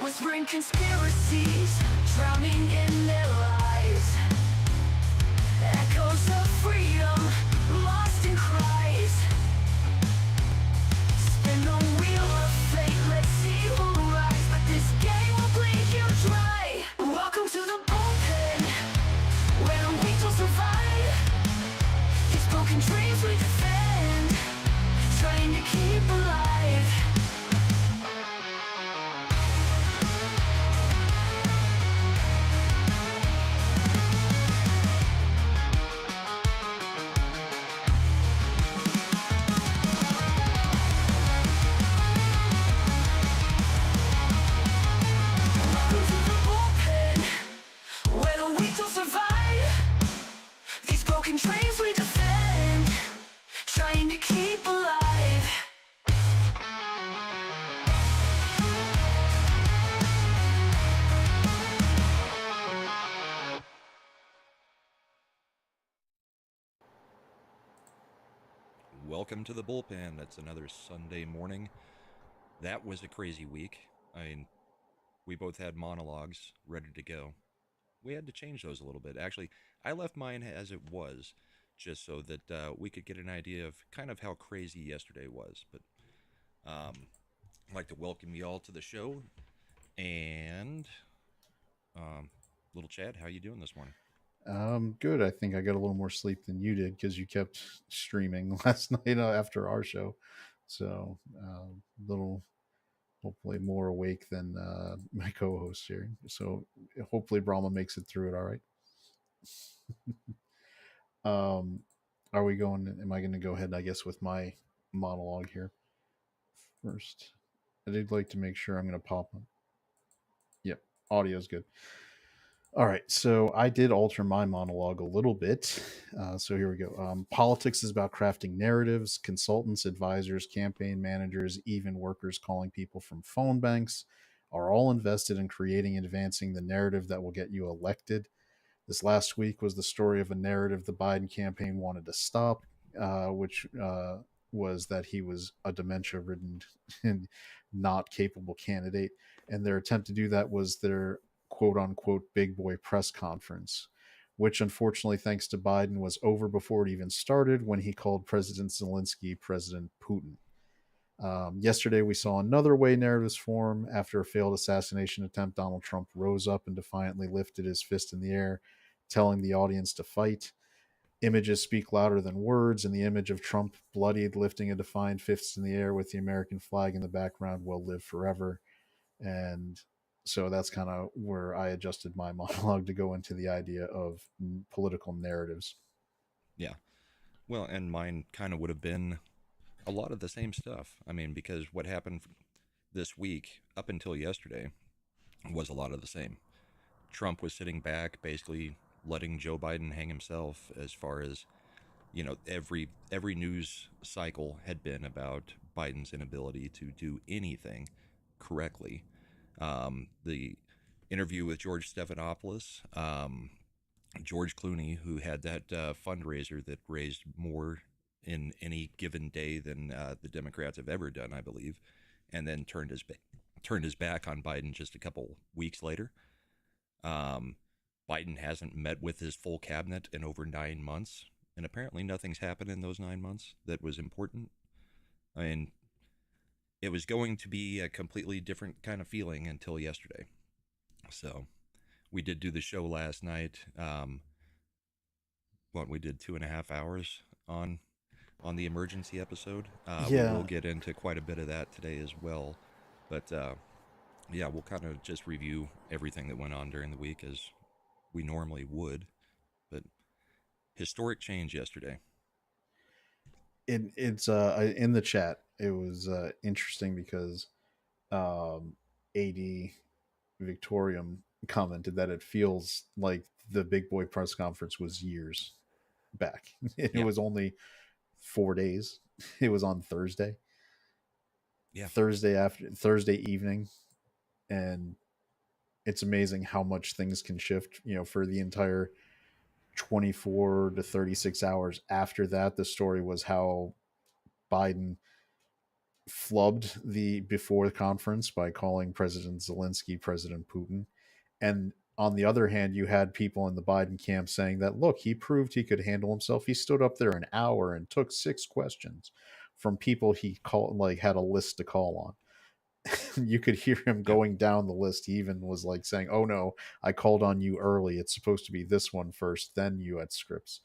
Whispering conspiracies, drowning in their lies. Echoes of freedom, lost in cries. Spin the wheel of fate, let's see who'll rise. But this game will bleed you dry. Welcome to the bullpen, where the weak will survive. These broken dreams we defend, trying to keep alive. Welcome to the bullpen, where the weak will survive. These broken dreams we defend, trying to keep alive. Welcome to the bullpen. It's another Sunday morning. That was a crazy week. I mean, we both had monologues ready to go. We had to change those a little bit. Actually, I left mine as it was, just so that we could get an idea of kind of how crazy yesterday was. But I'd like to welcome you all to the show. And little Chad, how you doing this morning? Good. I think I got a little more sleep than you did because you kept streaming last night after our show. So, little, hopefully more awake than my co-host here. So, hopefully Brahma makes it through it all right. um, are we going? Am I going to go ahead, I guess, with my monologue here first? I did like to make sure I'm going to pop. Yep, audio's good. All right, so I did alter my monologue a little bit. So here we go. Politics is about crafting narratives. Consultants, advisors, campaign managers, even workers calling people from phone banks are all invested in creating and advancing the narrative that will get you elected. This last week was the story of a narrative the Biden campaign wanted to stop, which was that he was a dementia ridden and not capable candidate. And their attempt to do that was their quote unquote big boy press conference, which unfortunately, thanks to Biden, was over before it even started when he called President Zelensky President Putin. Yesterday, we saw another way narratives form. After a failed assassination attempt, Donald Trump rose up and defiantly lifted his fist in the air, telling the audience to fight. Images speak louder than words, and the image of Trump bloodied, lifting a defiant fist in the air with the American flag in the background will live forever. And so that's kind of where I adjusted my monologue to go into the idea of political narratives. Yeah. Well, and mine kind of would have been a lot of the same stuff. I mean, because what happened this week up until yesterday was a lot of the same. Trump was sitting back, basically letting Joe Biden hang himself as far as, every news cycle had been about Biden's inability to do anything correctly. The interview with George Stephanopoulos, George Clooney, who had that fundraiser that raised more in any given day than the Democrats have ever done, I believe, and then turned his back on Biden just a couple weeks later. Biden hasn't met with his full cabinet in over 9 months, and apparently nothing's happened in those 9 months that was important. I mean, it was going to be a completely different kind of feeling until yesterday. So we did do the show last night. We did 2.5 hours on the emergency episode. We will Yeah, get into quite a bit of that today as well. But yeah, we'll kind of just review everything that went on during the week as we normally would. But historic change yesterday. it's in the chat. It was interesting because AD Victorium commented that it feels like the big boy press conference was years back. It Yeah, was only 4 days. It was on Thursday, yeah, Thursday evening, and it's amazing how much things can shift. For the entire 24 to 36 hours after that, the story was how Biden flubbed the before the conference by calling President Zelensky President Putin. And on the other hand, you had people in the Biden camp saying that, look, he proved he could handle himself. He stood up there an hour and took 6 questions from people he called, like, had a list to call on. You could hear him Yeah, going down the list. He even was like saying, "Oh no, I called on you early. It's supposed to be this one first, then you had scripts."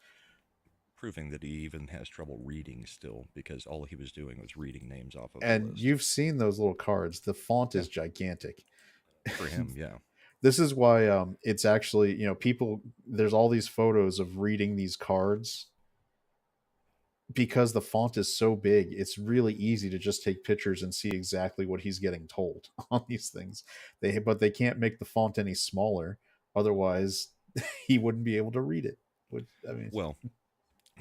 proving that he even has trouble reading still because all he was doing was reading names off of a And list. you've seen those little cards. The font Yeah, is gigantic. for him, yeah. This is why it's actually, people, there's all these photos of reading these cards because the font is so big. It's really easy to just take pictures and see exactly what he's getting told on these things. But they can't make the font any smaller, otherwise he wouldn't be able to read it. I mean, Well,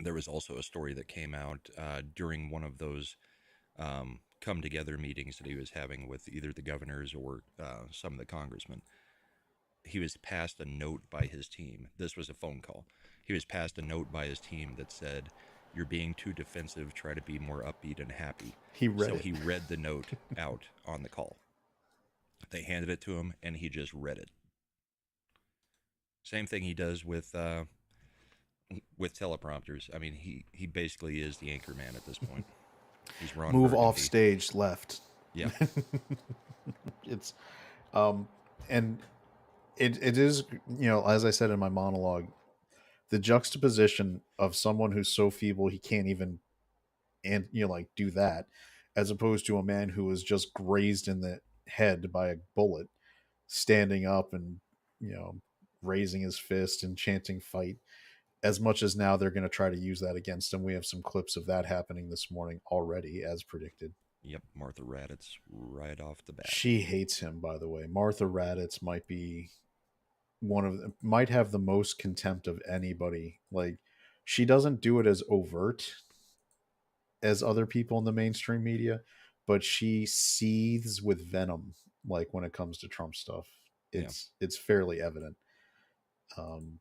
there was also a story that came out during one of those come together meetings that he was having with either the governors or some of the congressmen. He was passed a note by his team. This was a phone call. He was passed a note by his team that said, "You're being too defensive. Try to be more upbeat and happy." he read So it. he read the note out on the call. They handed it to him, and he just read it. Same thing he does with teleprompters. I mean, he basically is the anchor man at this point. He's Ron Move off Burgundy. stage left. Yeah, It's um and it is, as I said in my monologue, the juxtaposition of someone who's so feeble he can't even, and like, do that, as opposed to a man who was just grazed in the head by a bullet, standing up and, you know raising his fist and chanting fight. As much as now they're going to try to use that against him, we have some clips of that happening this morning already, as predicted. yep. Martha Raddatz right off the bat. She hates him, by the way. Martha Raddatz might be might have the most contempt of anybody. Like, she doesn't do it as overt as other people in the mainstream media, but she seethes with venom. Like, when it comes to Trump stuff, Yeah. it's fairly evident. Um,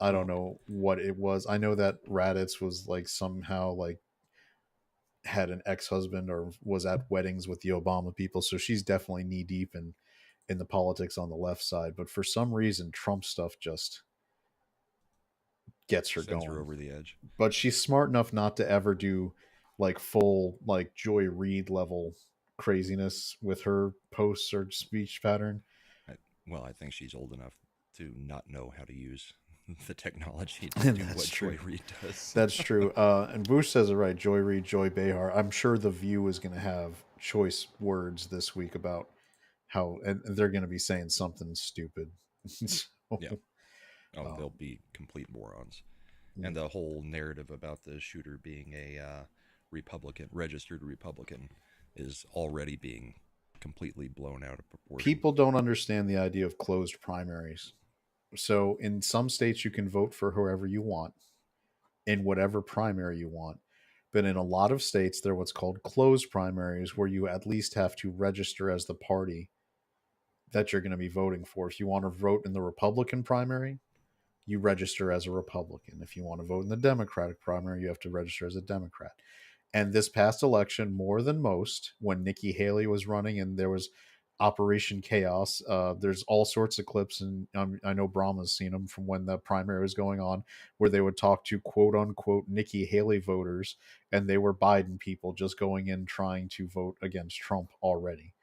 I don't Well, know what it was. I know that Raditz was like somehow like had an ex-husband or was at weddings with the Obama people, so she's definitely knee deep in the politics on the left side. But for some reason, Trump stuff just gets her sends her going. over the edge. But she's smart enough not to ever do like full like Joy Reid level craziness with her posts or speech pattern. I, well, I think she's old enough to not know how to use the technology to do That's what true. Joy Reid does. That's true. And Bush says it right. Joy Reid, Joy Behar. I'm sure The View is going to have choice words this week about how, and they're going to be saying something stupid. So, Yeah. Oh, um, they'll be complete morons. And the whole narrative about the shooter being a Republican, registered Republican, is already being completely blown out of proportion. people don't understand the idea of closed primaries. So in some states, you can vote for whoever you want in whatever primary you want. But in a lot of states, there are what's called closed primaries, where you at least have to register as the party that you're going to be voting for. If you want to vote in the Republican primary, you register as a Republican. If you want to vote in the Democratic primary, you have to register as a Democrat. And this past election, more than most, when Nikki Haley was running and there was Operation Chaos, there's all sorts of clips, and I know Brahma's seen them from when the primary was going on, where they would talk to quote unquote Nikki Haley voters, and they were Biden people just going in trying to vote against Trump already.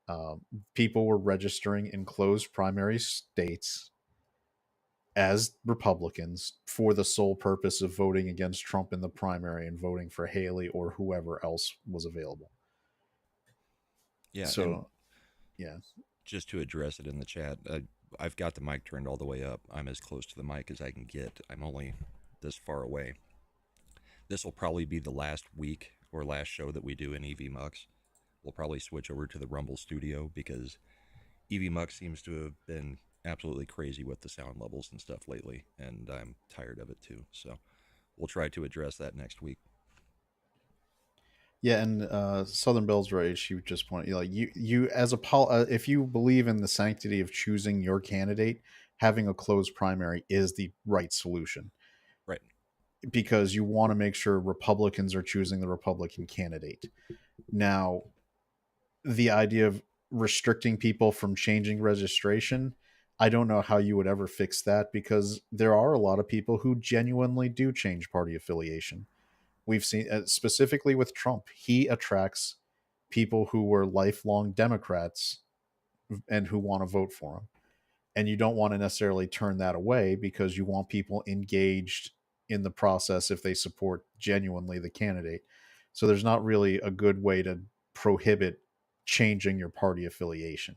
Um, People were registering in closed primary states as Republicans for the sole purpose of voting against Trump in the primary and voting for Haley or whoever else was available. Yeah, and So, yeah. just to address it in the chat, I've got the mic turned all the way up. I'm as close to the mic as I can get. I'm only this far away. This will probably be the last week or last show that we do in EV Mux. We'll probably switch over to the Rumble studio because EV Mux seems to have been absolutely crazy with the sound levels and stuff lately, and I'm tired of it too. So we'll try to address that next week. Yeah, and Southern Bell's right. She just pointed, like, you as a if you believe in the sanctity of choosing your candidate, having a closed primary is the right solution, Right. because you want to make sure Republicans are choosing the Republican candidate. Now, the idea of restricting people from changing registration, I don't know how you would ever fix that, because there are a lot of people who genuinely do change party affiliation. We've seen, specifically with Trump, he attracts people who were lifelong Democrats and who want to vote for him. And you don't want to necessarily turn that away, because you want people engaged in the process if they support genuinely the candidate. So there's not really a good way to prohibit changing your party affiliation.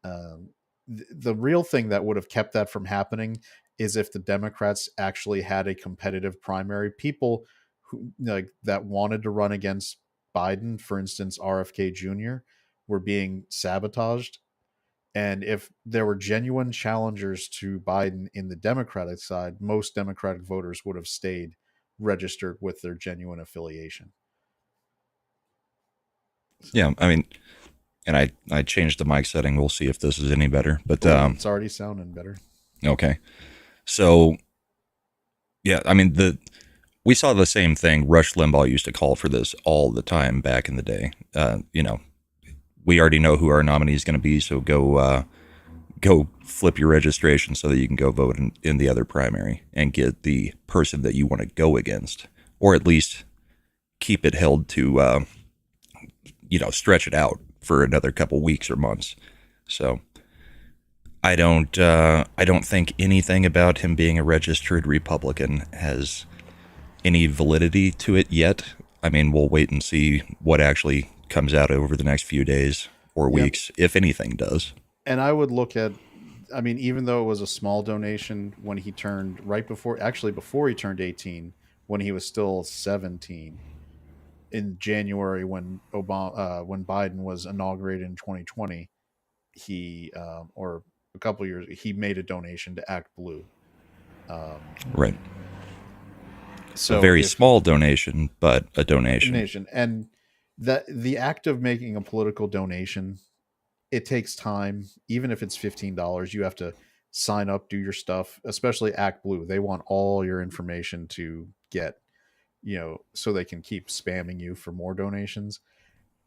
The real thing that would have kept that from happening is if the Democrats actually had a competitive primary. People who, like, that wanted to run against Biden, for instance, RFK Jr., were being sabotaged. And if there were genuine challengers to Biden in the Democratic side, most Democratic voters would have stayed registered with their genuine affiliation. So, Yeah, I mean, and I changed the mic setting. We'll see if this is any better. But it's already sounding better. okay, so yeah, I mean we saw the same thing. Rush Limbaugh used to call for this all the time back in the day. We already know who our nominee is going to be, so go flip your registration so that you can go vote in the other primary and get the person that you want to go against, or at least keep it held to stretch it out for another couple weeks or months. So I don't think anything about him being a registered Republican has any validity to it yet. I mean, we'll wait and see what actually comes out over the next few days or weeks, if anything does. And I would look at, I mean, even though it was a small donation when he turned, right before, actually before he turned 18, when he was still 17, in January, when when Biden was inaugurated in 2020, he or a couple of years, he made a donation to Act Blue. Right. So a very if small donation, but a donation. And that the act of making a political donation, it takes time. Even if it's $15, you have to sign up, do your stuff. Especially Act Blue, they want all your information to get, so they can keep spamming you for more donations.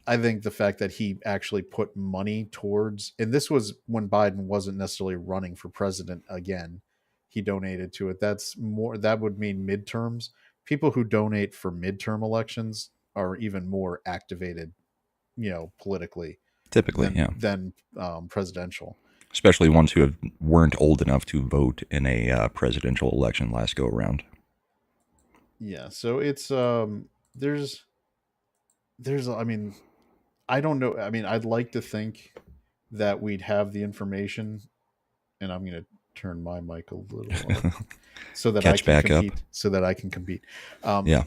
I think the fact that he actually put money towards, and this was when Biden wasn't necessarily running for president again, he donated to it. That's more, that would mean midterms. People who donate for midterm elections are even more activated, politically Typically, yeah. than presidential. Especially ones who weren't old enough to vote in a presidential election last go around. Yeah, so it's there's I mean, I don't know. I mean, I'd like to think that we'd have the information, and I'm going to turn my mic a little up so that I Catch can back up. compete. So that I can compete. Um, Yeah.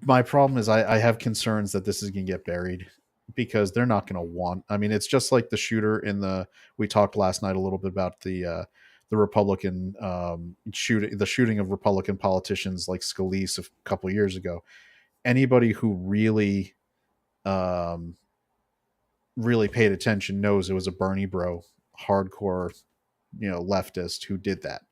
my problem is I have concerns that this is going to get buried, because they're not going to want. I mean, it's just like the shooter in the. We talked last night a little bit about the Republican shooting, the shooting of Republican politicians like Scalise a couple years ago. Anybody who um, really paid attention knows it was a Bernie bro, hardcore, leftist who did that.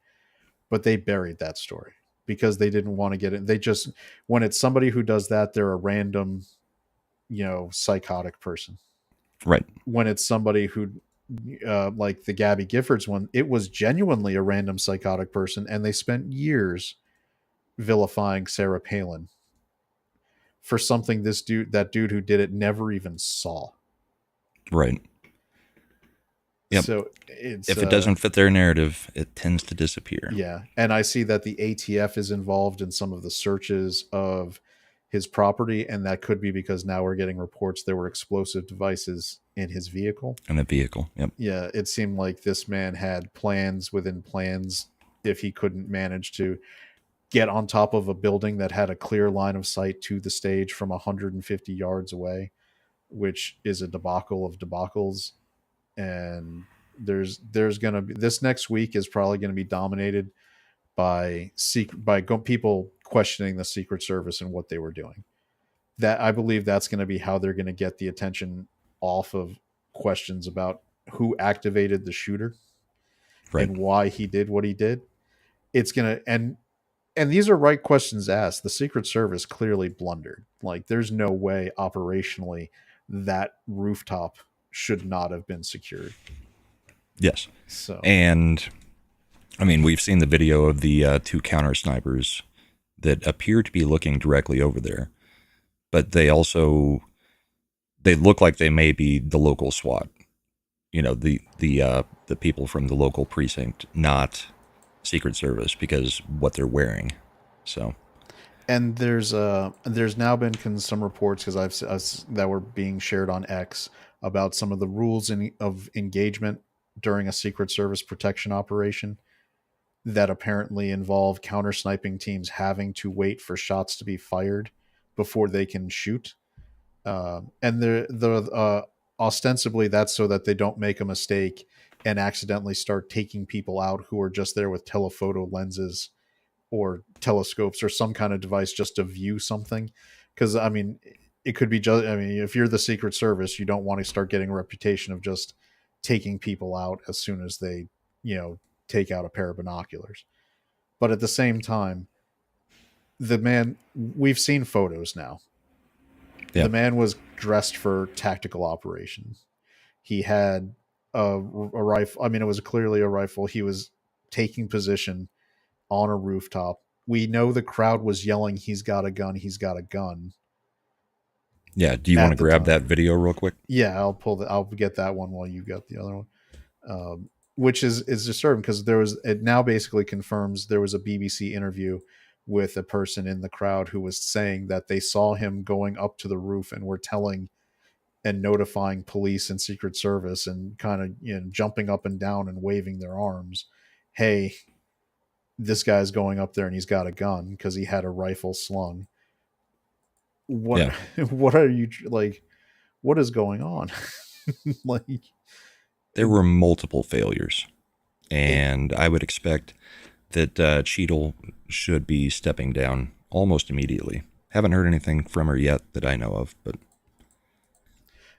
But they buried that story because they didn't want to get it. They just, when it's somebody who does that, they're a random, psychotic person. Right. When it's somebody who, like the Gabby Giffords one, it was genuinely a random psychotic person, and they spent years vilifying Sarah Palin for something that dude who did it never even saw. Right. Yep. So it's, if it doesn't fit their narrative, it tends to disappear. yeah, and I see that the ATF is involved in some of the searches of his property, and that could be because now we're getting reports there were explosive devices in his vehicle. In the vehicle. Yep. Yeah, it seemed like this man had plans within plans if he couldn't manage to get on top of a building that had a clear line of sight to the stage from 150 yards away, which is a debacle of debacles. And there's gonna be, this next week is probably going to be dominated by people questioning the Secret Service and what they were doing. That, I believe, that's going to be how they're going to get the attention off of questions about who activated the shooter Right. and why he did what he did. It's going to, and and these are right questions asked. The Secret Service clearly blundered. Like, there's no way operationally that rooftop should not have been secured. Yes. So, And I mean, we've seen the video of the two counter snipers that appear to be looking directly over there, but they look like they may be the local SWAT. You know, the people from the local precinct, not Secret Service, because what they're wearing. So and there's now been some reports, because that were being shared on X, about some of the rules of engagement during a Secret Service protection operation that apparently involve counter sniping teams having to wait for shots to be fired before they can shoot. And the ostensibly that's so that they don't make a mistake and accidentally start taking people out who are just there with telephoto lenses or telescopes or some kind of device just to view something. Because I mean, it could be just, I mean, if you're the Secret Service, you don't want to start getting a reputation of just taking people out as soon as they, take out a pair of binoculars. But at the same time, the man, we've seen photos now. yeah, The man was dressed for tactical operations. He had a rifle. I mean, it was clearly a rifle. He was taking position on a rooftop. We know the crowd was yelling, "He's got a gun! He's got a gun!" yeah. Do you want to At the grab time. that video real quick? Yeah, I'll get that one while you got the other one. Which is disturbing, because it now basically confirms there was a BBC interview with a person in the crowd who was saying that they saw him going up to the roof and were telling and notifying police and Secret Service, and kind of, jumping up and down and waving their arms. Hey, this guy's going up there and he's got a gun, because he had a rifle slung. What Yeah, what are you like? What is going on? Like, there were multiple failures, it, and I would expect that Cheadle should be stepping down almost immediately. Haven't heard anything from her yet that I know of, but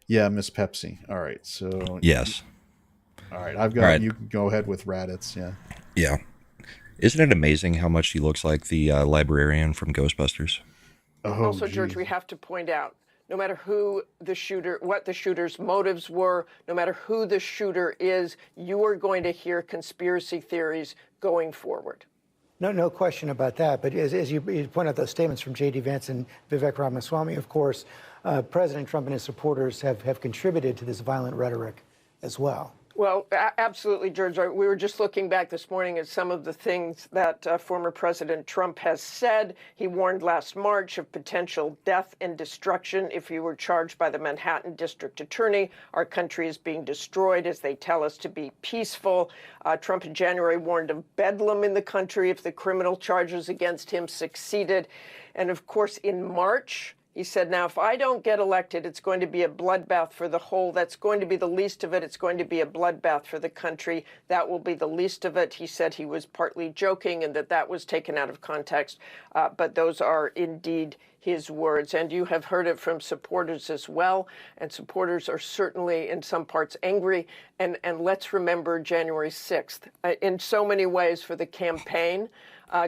yeah, Miss Pepsi. All right, so yes. all right, I've All got, right. you can go ahead with Raditz. Yeah. Yeah. Isn't it amazing how much she looks like the librarian from Ghostbusters? Oh, Also, George, geez. we have to point out, no matter who the shooter, what the shooter's motives were, no matter who the shooter is, you are going to hear conspiracy theories going forward. No question about that. But as you point out, those statements from J.D. Vance and Vivek Ramaswamy, of course, President Trump and his supporters have contributed to this violent rhetoric as well. Well, absolutely, George. We were just looking back this morning at some of the things that former President Trump has said. He warned last March of potential death and destruction if he were charged by the Manhattan District Attorney. Our country is being destroyed as they tell us to be peaceful. Trump in January warned of bedlam in the country if the criminal charges against him succeeded. And of course, in March, he said, now, if I don't get elected, it's going to be a bloodbath for the whole. That's going to be the least of it. It's going to be a bloodbath for the country. That will be the least of it. He said he was partly joking and that was taken out of context. But those are indeed his words. And you have heard it from supporters as well. And supporters are certainly in some parts angry. And let's remember January 6th. In so many ways for the campaign,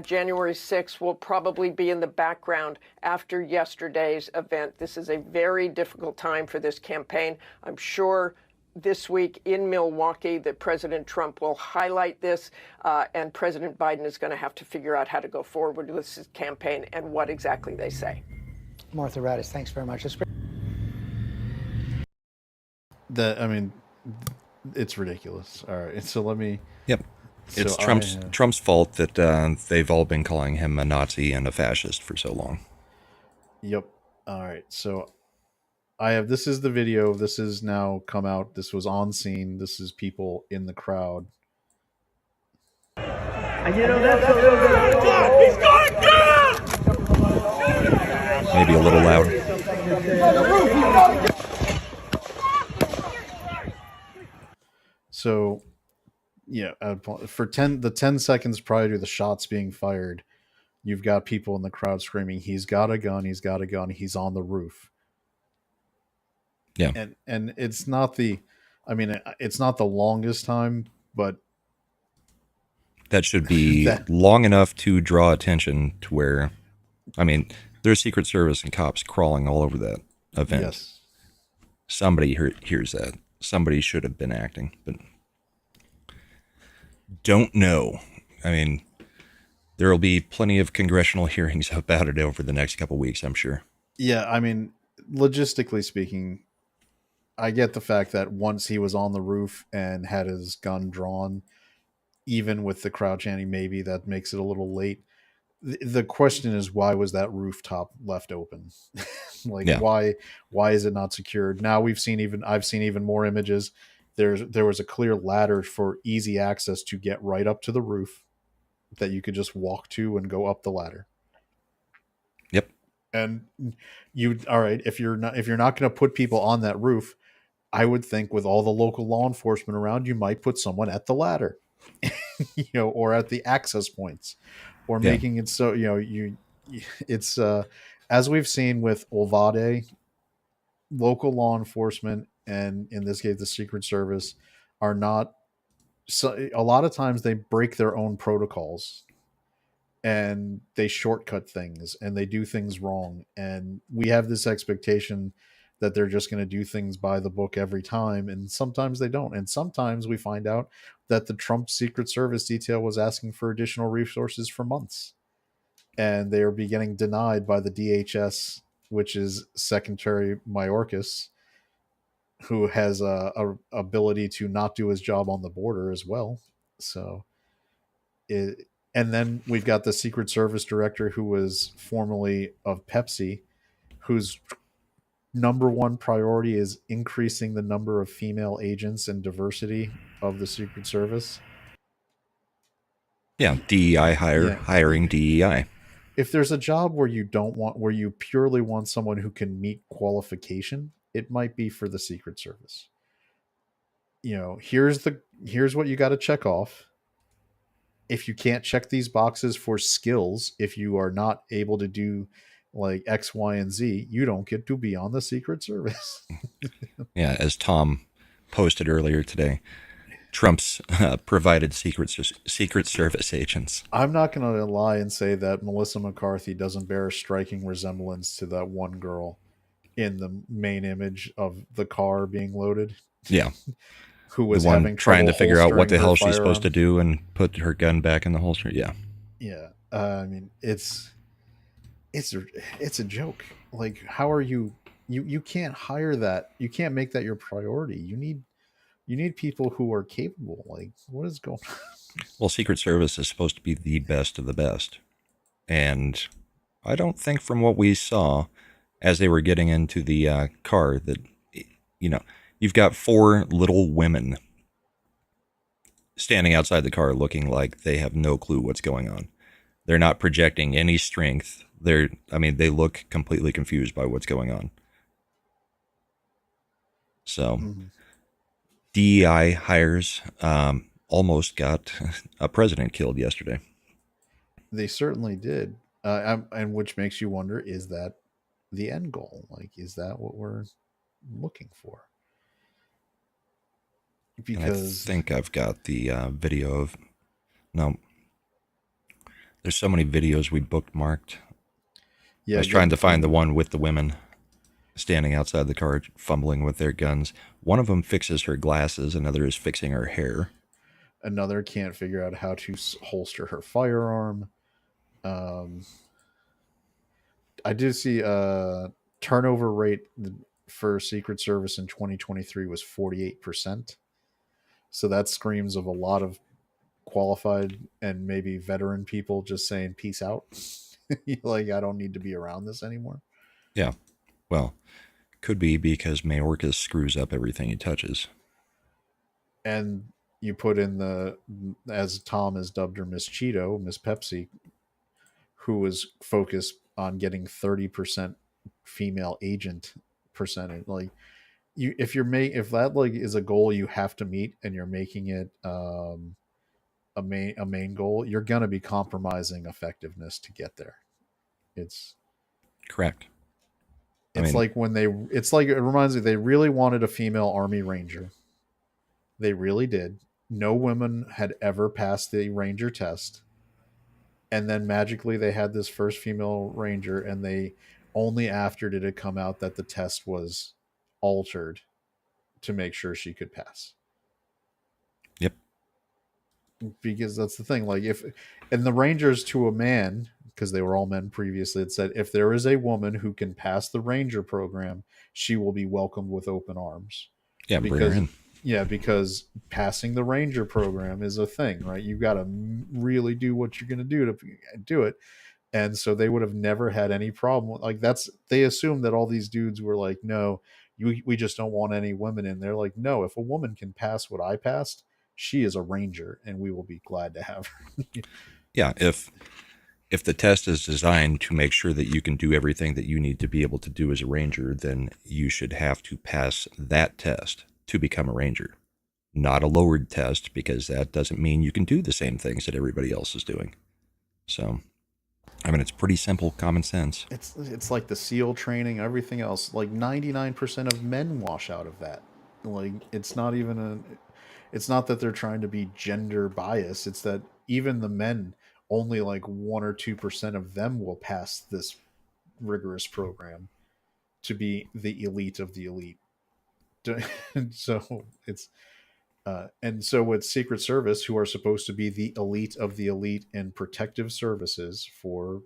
January 6th will probably be in the background after yesterday's event. This is a very difficult time for this campaign. I'm sure this week in Milwaukee that President Trump will highlight this, and President Biden is going to have to figure out how to go forward with this campaign and what exactly they say. Martha Raddatz, thanks very much. I mean, it's ridiculous. All right, so let me. Yep. It's So Trump's fault that they've all been calling him a Nazi and a fascist for so long. Yep. All right. So this is the video. This is now come out. This was on scene. This is people in the crowd. Maybe a little loud. So, yeah, for 10 seconds prior to the shots being fired, you've got people in the crowd screaming, "He's got a gun! He's got a gun! He's on the roof!" Yeah. And it's not the, I mean, it's not the longest time, but That should be That long enough to draw attention to where, I mean, there's Secret Service and cops crawling all over that event. yes. Somebody hears that. Somebody should have been acting, but don't know. I mean, there will be plenty of congressional hearings about it over the next couple weeks, I'm sure. Yeah, I mean, logistically speaking, I get the fact that once he was on the roof and had his gun drawn, even with the crowd chanting, maybe that makes it a little late. The question is, why was that rooftop left open? Like, Yeah. why is it not secured? Now I've seen even more images. There was a clear ladder for easy access to get right up to the roof that you could just walk to and go up the ladder. Yep. And you, all right, if you're not going to put people on that roof, I would think with all the local law enforcement around, you might put someone at the ladder, or at the access points, or Yeah. making it so it's as we've seen with Olvade, local law enforcement, and in this case the Secret Service, are not. So a lot of times they break their own protocols and they shortcut things and they do things wrong, and we have this expectation that they're just going to do things by the book every time, and sometimes they don't, and sometimes we find out that the Trump Secret Service detail was asking for additional resources for months and they are getting denied by the DHS, which is Secretary Mayorkas, who has a ability to not do his job on the border as well. So it, and then we've got the Secret Service director who was formerly of Pepsi, whose number one priority is increasing the number of female agents and diversity of the Secret Service. Yeah. DEI Yeah. hiring DEI. If there's a job where you purely want someone who can meet qualification, it might be for the Secret Service. Here's what you got to check off. If you can't check these boxes for skills, if you are not able to do like X, Y, and Z, you don't get to be on the Secret Service. Yeah. As Tom posted earlier today, Trump's provided Secret Service agents. I'm not going to lie and say that Melissa McCarthy doesn't bear a striking resemblance to that one girl in the main image of the car being loaded. Yeah. Who was the one having trying to figure out what the hell she's firearm. supposed to do and put her gun back in the holster. Yeah. Yeah. I mean, it's a joke. Like, how are you can't hire that. You can't make that your priority. You need people who are capable. Like, what is going on? Well, Secret Service is supposed to be the best of the best. And I don't think from what we saw as they were getting into the car that, you've got 4 little women standing outside the car looking like they have no clue what's going on. They're not projecting any strength. They look completely confused by what's going on. So, DEI hires almost got a president killed yesterday. They certainly did. And which makes you wonder, is that the end goal? Like, is that what we're looking for? Because And I think I've got the video of... No. There's so many videos we bookmarked. yeah, I was trying to find the one with the women standing outside the car fumbling with their guns. One of them fixes her glasses. Another is fixing her hair. Another can't figure out how to holster her firearm. I did see turnover rate for Secret Service in 2023 was 48%. So that screams of a lot of qualified and maybe veteran people just saying peace out. Like, I don't need to be around this anymore. Yeah. Well, could be because Mayorkas screws up everything he touches. And you put in as Tom has dubbed her, Miss Cheeto, Miss Pepsi, who was focused on getting 30% female agent percentage. Like, if that like is a goal you have to meet and you're making it a main goal, you're gonna be compromising effectiveness to get there. It's correct. It reminds me, they really wanted a female Army Ranger. They really did. No women had ever passed the ranger test, and then magically they had this first female ranger, and they only after did it come out that the test was altered to make sure she could pass. Yep. Because that's the thing, like, if and the rangers, to a man, because they were all men previously, it said if there is a woman who can pass the ranger program, she will be welcomed with open arms. Yeah, bring her Because in. yeah, because passing the ranger program is a thing, right? You got to really do what you're going to do to do it. And so they would have never had any problem. Like, that's, they assumed that all these dudes were like, no, we just don't want any women in there. Like, no, if a woman can pass what I passed, she is a ranger, and we will be glad to have her. Yeah, if the test is designed to make sure that you can do everything that you need to be able to do as a ranger, then you should have to pass that test to become a ranger. Not a lowered test, because that doesn't mean you can do the same things that everybody else is doing. So, I mean, it's pretty simple common sense. It's like the SEAL training, everything else. Like 99% of men wash out of that. Like, it's not even a. It's not that they're trying to be gender biased. It's that even the men, only like 1 or 2% of them will pass this rigorous program to be the elite of the elite. So it's and so with Secret Service, who are supposed to be the elite of the elite in protective services for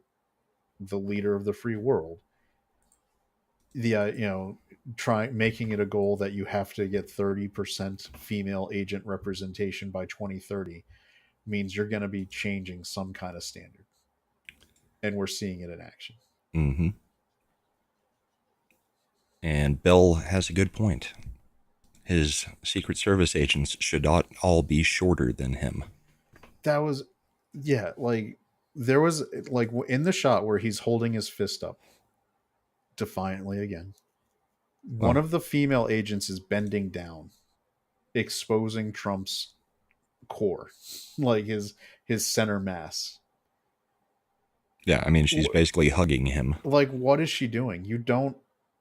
the leader of the free world, the trying making it a goal that you have to get 30% female agent representation by 2030 means you're going to be changing some kind of standard, and we're seeing it in action. Mm-hmm. And Bill has a good point. His Secret Service agents should not all be shorter than him. That was, yeah, like, there was, like, in the shot where he's holding his fist up defiantly again, one of the female agents is bending down, exposing Trump's core, like his center mass. Yeah, I mean, she's basically hugging him. Like, what is she doing? You don't,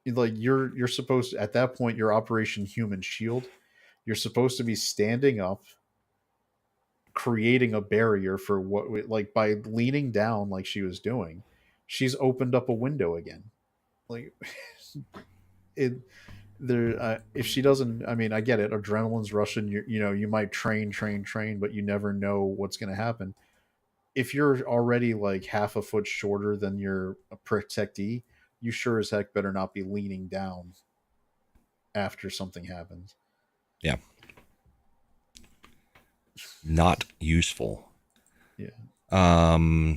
like, you're supposed to, at that point, your Operation Human Shield, you're supposed to be standing up, creating a barrier for what, like, by leaning down like she was doing, she's opened up a window again. Like, it there, if she doesn't, I mean, I get it, adrenaline's rushing, you might train, but you never know what's going to happen. If you're already like half a foot shorter than your protectee, you sure as heck better not be leaning down after something happens. Yeah. Not useful. Yeah.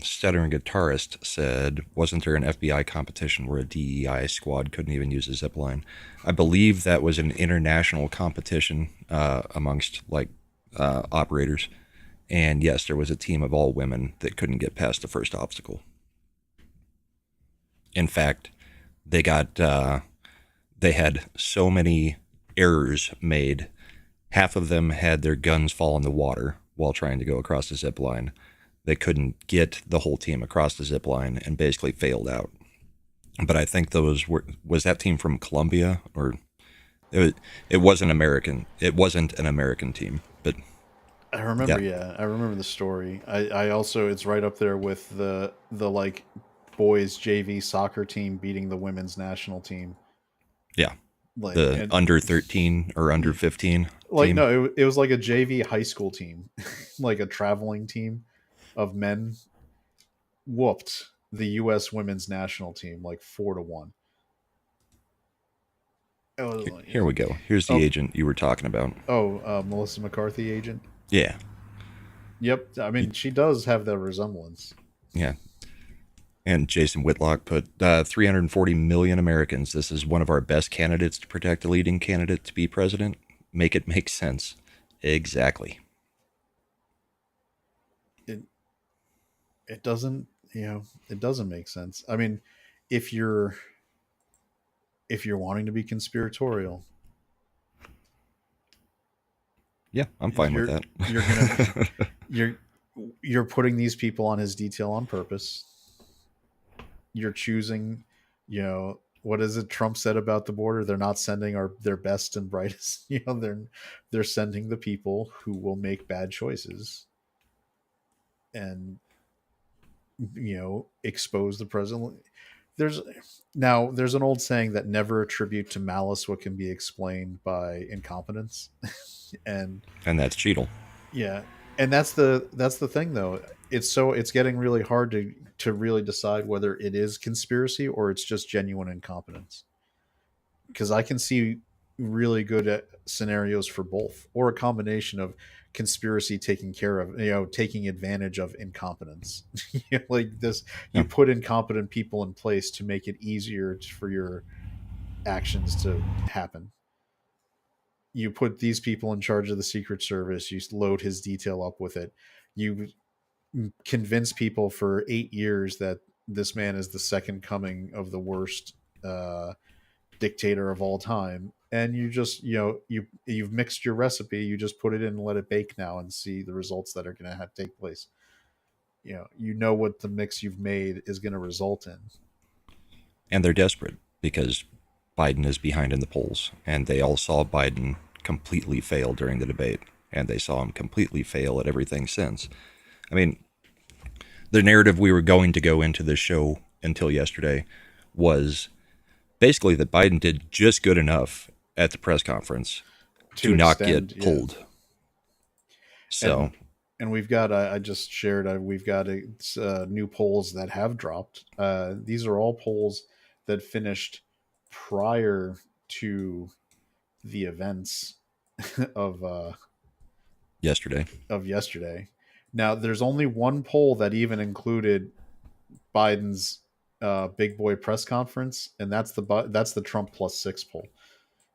Stuttering Guitarist said, wasn't there an FBI competition where a DEI squad couldn't even use a zip line? I believe that was an international competition amongst operators. And yes, there was a team of all women that couldn't get past the first obstacle. In fact, they had so many errors made. Half of them had their guns fall in the water while trying to go across the zip line. They couldn't get the whole team across the zip line and basically failed out. But I think was that team from Colombia, or it wasn't American. It wasn't an American team, but I remember, yeah, I remember the story. I also, it's right up there with the like boys JV soccer team beating the women's national team. Yeah, like the under 13 or under 15 like team. No, it was like a JV high school team, like a traveling team of men, whooped the U.S. women's national team like 4-1. Here we go. Here's the agent you were talking about. Melissa McCarthy agent. Yeah. Yep. I mean, she does have that resemblance. Yeah. And Jason Whitlock put 340 million Americans. This is one of our best candidates to protect a leading candidate to be president. Make it make sense. Exactly. It doesn't, it doesn't make sense. I mean, if you're wanting to be conspiratorial, yeah, I'm fine with that. You're putting these people on his detail on purpose. You're choosing, what is it Trump said about the border? They're not sending their best and brightest. They're sending the people who will make bad choices and expose the president. There's there's an old saying that never attribute to malice what can be explained by incompetence. and And that's Cheadle. yeah, and that's the thing though. It's getting really hard to really decide whether it is conspiracy or it's just genuine incompetence. Because I can see really good scenarios for both, or a combination of conspiracy taking advantage of incompetence. Like this, you Yeah. put incompetent people in place to make it easier for your actions to happen. You put these people in charge of the Secret Service, you load his detail up with it, you convince people for 8 years that this man is the second coming of the worst dictator of all time, and you just you've mixed your recipe, you just put it in and let it bake now and see the results that are going to take place. What the mix you've made is going to result in. And they're desperate because Biden is behind in the polls, and they all saw Biden completely fail during the debate, and they saw him completely fail at everything since. I mean, the narrative we were going to go into this show until yesterday was basically that Biden did just good enough at the press conference to not get pulled. Yeah. So, and we've got I just shared we've got new polls that have dropped. These are all polls that finished prior to the events of yesterday. Now, there's only one poll that even included Biden's big boy press conference, and that's the Trump +6 poll.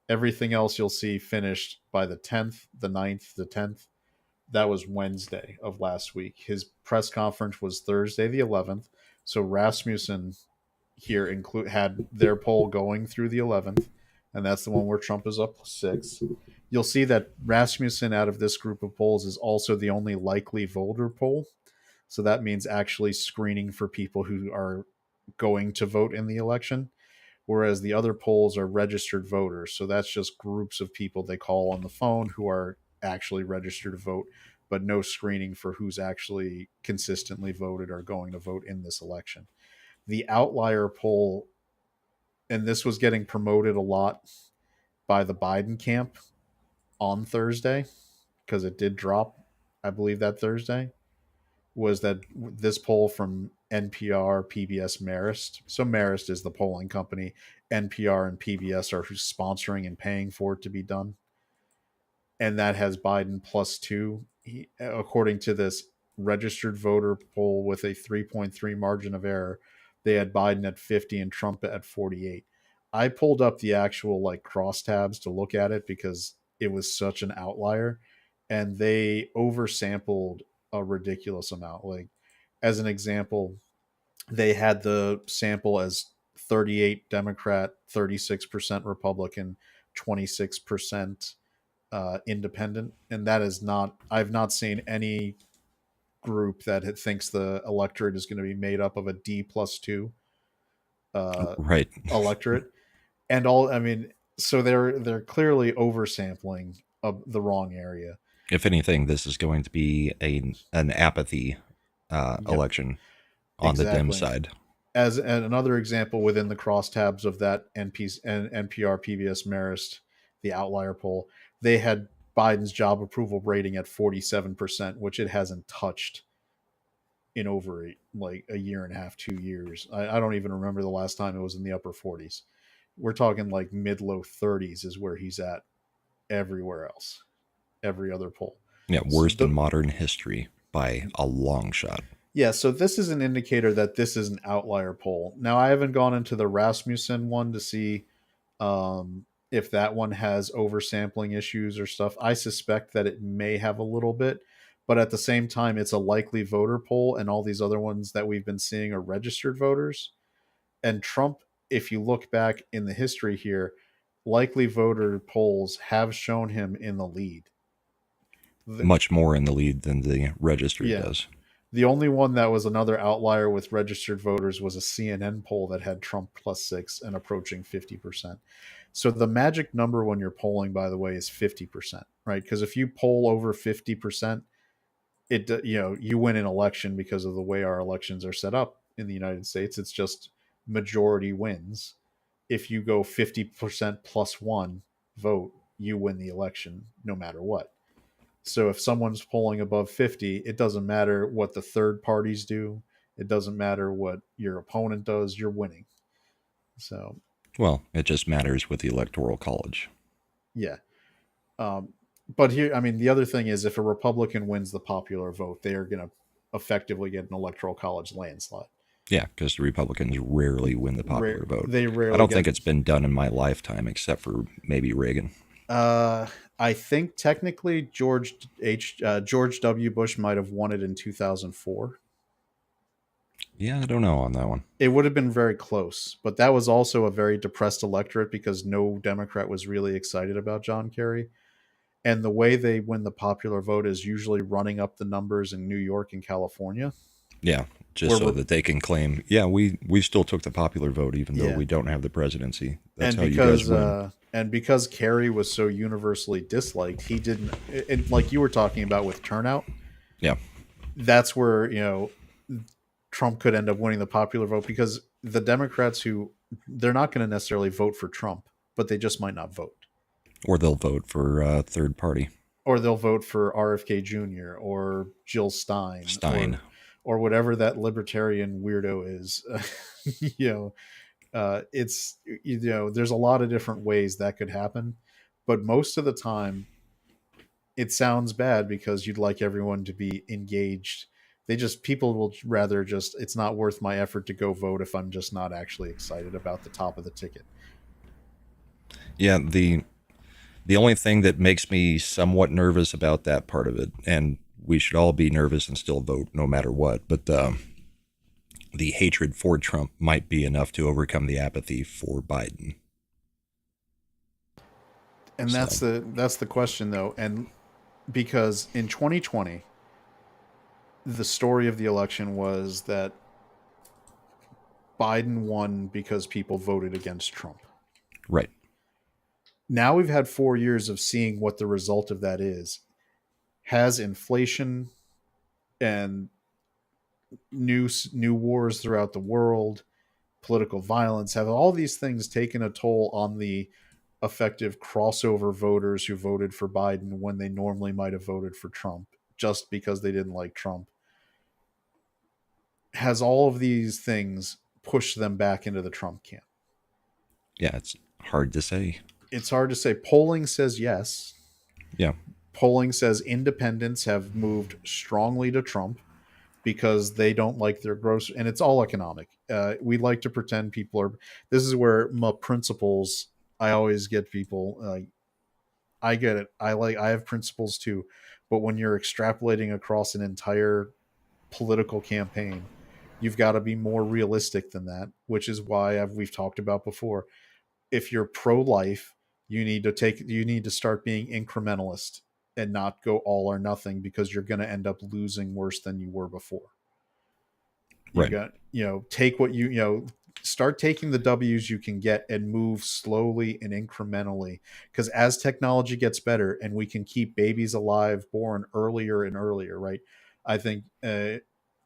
Everything else you'll see finished by the 10th, the 9th, the 10th. That was Wednesday of last week. His press conference was Thursday the 11th. So Rasmussen here had their poll going through the 11th, and that's the one where Trump is up 6. You'll see that Rasmussen out of this group of polls is also the only likely voter poll. So that means actually screening for people who are going to vote in the election, whereas the other polls are registered voters. So that's just groups of people they call on the phone who are actually registered to vote, but no screening for who's actually consistently voted or going to vote in this election. The outlier poll, and this was getting promoted a lot by the Biden camp on Thursday, because it did drop, I believe, that Thursday, was that this poll from NPR, PBS, Marist. So Marist is the polling company. NPR and PBS are who's sponsoring and paying for it to be done. And that has Biden +2. According to this registered voter poll with a 3.3 margin of error, they had Biden at 50 and Trump at 48. I pulled up the actual crosstabs to look at it because it was such an outlier, and they oversampled a ridiculous amount. As an example, they had the sample as 38 Democrat, 36% Republican, 26% independent, and that is not. I've not seen any group that thinks the electorate is going to be made up of a D+2 right electorate, and all. I mean, so they're clearly oversampling of the wrong area. If anything, this is going to be an apathy election on the Dem side. As another example within the crosstabs of that NPR, PBS, Marist, the outlier poll, they had Biden's job approval rating at 47%, which it hasn't touched in over a year and a half, 2 years. I don't even remember the last time it was in the upper 40s. We're talking mid-low 30s is where he's at everywhere else, every other poll. Yeah, worst in modern history by a long shot. Yeah, so this is an indicator that this is an outlier poll. Now, I haven't gone into the Rasmussen one to see if that one has oversampling issues or stuff. I suspect that it may have a little bit, but at the same time, it's a likely voter poll, and all these other ones that we've been seeing are registered voters. And Trump, if you look back in the history here, likely voter polls have shown him in the lead. Much more in the lead than the registered does. The only one that was another outlier with registered voters was a CNN poll that had Trump +6 and approaching 50%. So the magic number when you're polling, by the way, is 50%, right? Because if you poll over 50%, you win an election because of the way our elections are set up in the United States. It's just majority wins. If you go 50% plus one vote, you win the election no matter what. So if someone's polling above 50, it doesn't matter what the third parties do. It doesn't matter what your opponent does. You're winning. So, Well, it just matters with the Electoral College. yeah. Um, but here, I mean, the other thing is if a Republican wins the popular vote, they are going to effectively get an Electoral College landslide. Yeah, because the Republicans rarely win the popular vote. They rarely. I don't think it's been done in my lifetime, except for maybe Reagan. I think technically George W. Bush might have won it in 2004. Yeah, I don't know on that one. It would have been very close, but that was also a very depressed electorate because no Democrat was really excited about John Kerry. And the way they win the popular vote is usually running up the numbers in New York and California. Yeah, just so that they can claim, yeah, we still took the popular vote even though we don't have the presidency. That's and how because, you guys win. And because Kerry was so universally disliked, he didn't. And like you were talking about with turnout, Yeah, that's where Trump could end up winning the popular vote because the Democrats they're not going to necessarily vote for Trump, but they just might not vote. or they'll vote for third party. Or they'll vote for RFK Jr. or Jill Stein. Or whatever that libertarian weirdo is. It's there's a lot of different ways that could happen, but most of the time it sounds bad because you'd like everyone to be engaged. People will rather it's not worth my effort to go vote if I'm just not actually excited about the top of the ticket. Yeah, the only thing that makes me somewhat nervous about that part of it, and we should all be nervous and still vote no matter what, but the hatred for Trump might be enough to overcome the apathy for Biden. And that's the question though, and because in 2020 the story of the election was that Biden won because people voted against Trump. Right. Now we've had 4 years of seeing what the result of that is. Has inflation and new wars throughout the world, political violence, have all these things taken a toll on the effective crossover voters who voted for Biden when they normally might have voted for Trump just because they didn't like Trump? Has all of these things pushed them back into the Trump camp? Yeah, it's hard to say. It's hard to say. Polling says yes. Yeah. Polling says independents have moved strongly to Trump because they don't like their gross, and it's all economic. We like to pretend people are. This is where my principles. I always get people. I get it. I have principles too, but when you're extrapolating across an entire political campaign, you've got to be more realistic than that. Which is why we've talked about before. If you're pro-life, you need to start being incrementalist and not go all or nothing because you're going to end up losing worse than you were before. Right. Take what start taking the W's you can get and move slowly and incrementally, because as technology gets better and we can keep babies alive born earlier and earlier, right? I think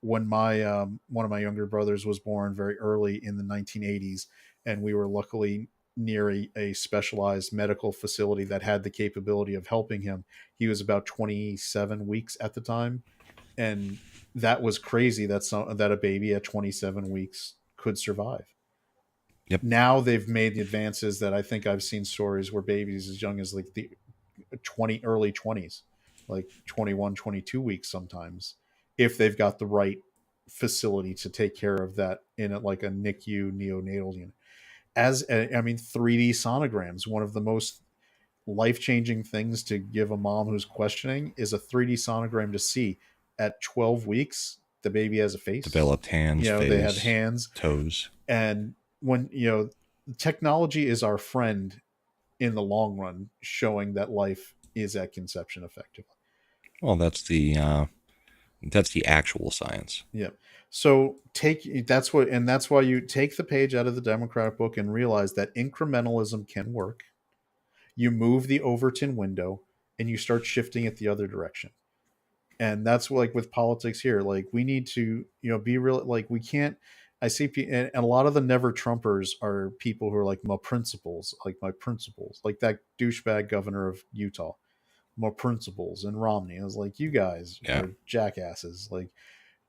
when my one of my younger brothers was born very early in the 1980s, and we were luckily near a specialized medical facility that had the capability of helping him. He was about 27 weeks at the time, and that was crazy that a baby at 27 weeks could survive. Yep. Now they've made the advances that I think I've seen stories where babies as young as like the early 20s, like 21, 22 weeks sometimes, if they've got the right facility to take care of that in like a NICU neonatal unit. 3D sonograms, one of the most life-changing things to give a mom who's questioning is a 3D sonogram to see at 12 weeks the baby has a face, developed hands, face, they have hands, toes. and when technology is our friend in the long run, showing that life is at conception effectively. Well, that's the That's the actual science. Yeah. So that's why you take the page out of the Democratic book and realize that incrementalism can work. You move the Overton window and you start shifting it the other direction. And that's like with politics here. Like we need to, be real. Like we can't. I see, and a lot of the never Trumpers are people who are like my principles, like that douchebag governor of Utah, my principles, and Romney. I was like, you guys Yeah. are jackasses. Like,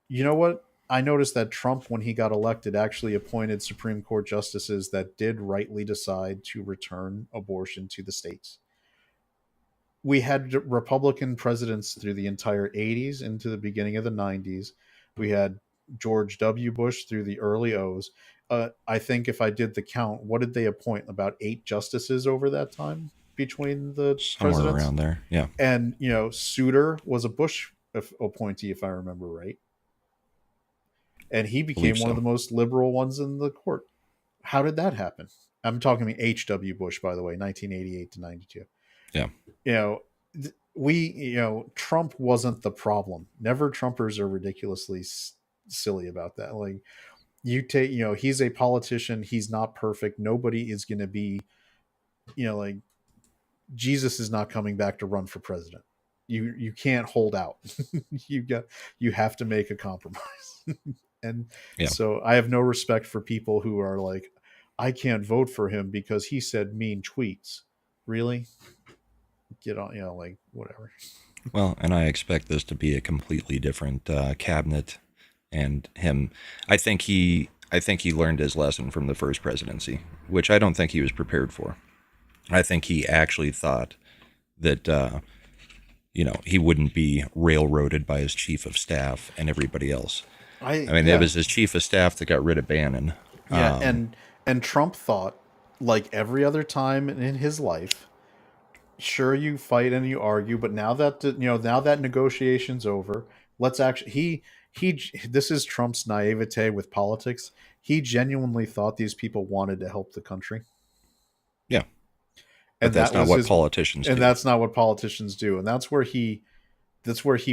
you know what? I noticed that Trump, when he got elected, actually appointed Supreme Court justices that did rightly decide to return abortion to the states. We had Republican presidents through the entire 80s into the beginning of the 90s. We had George W. Bush through the early O's. I think if I did the count, what did they appoint? About 8 justices over that time between the Somewhere presidents? around there. Yeah. And, Souter was a Bush appointee, if I remember right. And he Believe became one of so. the most liberal ones in the court. How did that happen? I'm talking about H.W. Bush, by the way, 1988 to 92. Yeah. You know, Trump wasn't the problem. Never Trumpers are ridiculously silly about that. Like, he's a politician. He's not perfect. Nobody is going to be, like, Jesus is not coming back to run for president. You can't hold out. You have to make a compromise. And Yeah. so I have no respect for people who are like, I can't vote for him because he said mean tweets. Really? Get on, like, whatever. Well, and I expect this to be a completely different cabinet, and him. I think he learned his lesson from the first presidency, which I don't think he was prepared for. I think he actually thought that he wouldn't be railroaded by his chief of staff and everybody else. I mean, Yeah. it was his chief of staff that got rid of Bannon. Yeah, and Trump thought, like every other time in his life, sure, you fight and you argue, but now that negotiation's over, let's actually he this is Trump's naivete with politics. He genuinely thought these people wanted to help the country, Yeah, but and that's that not was what his politicians and do. that's not what politicians do, and that's where he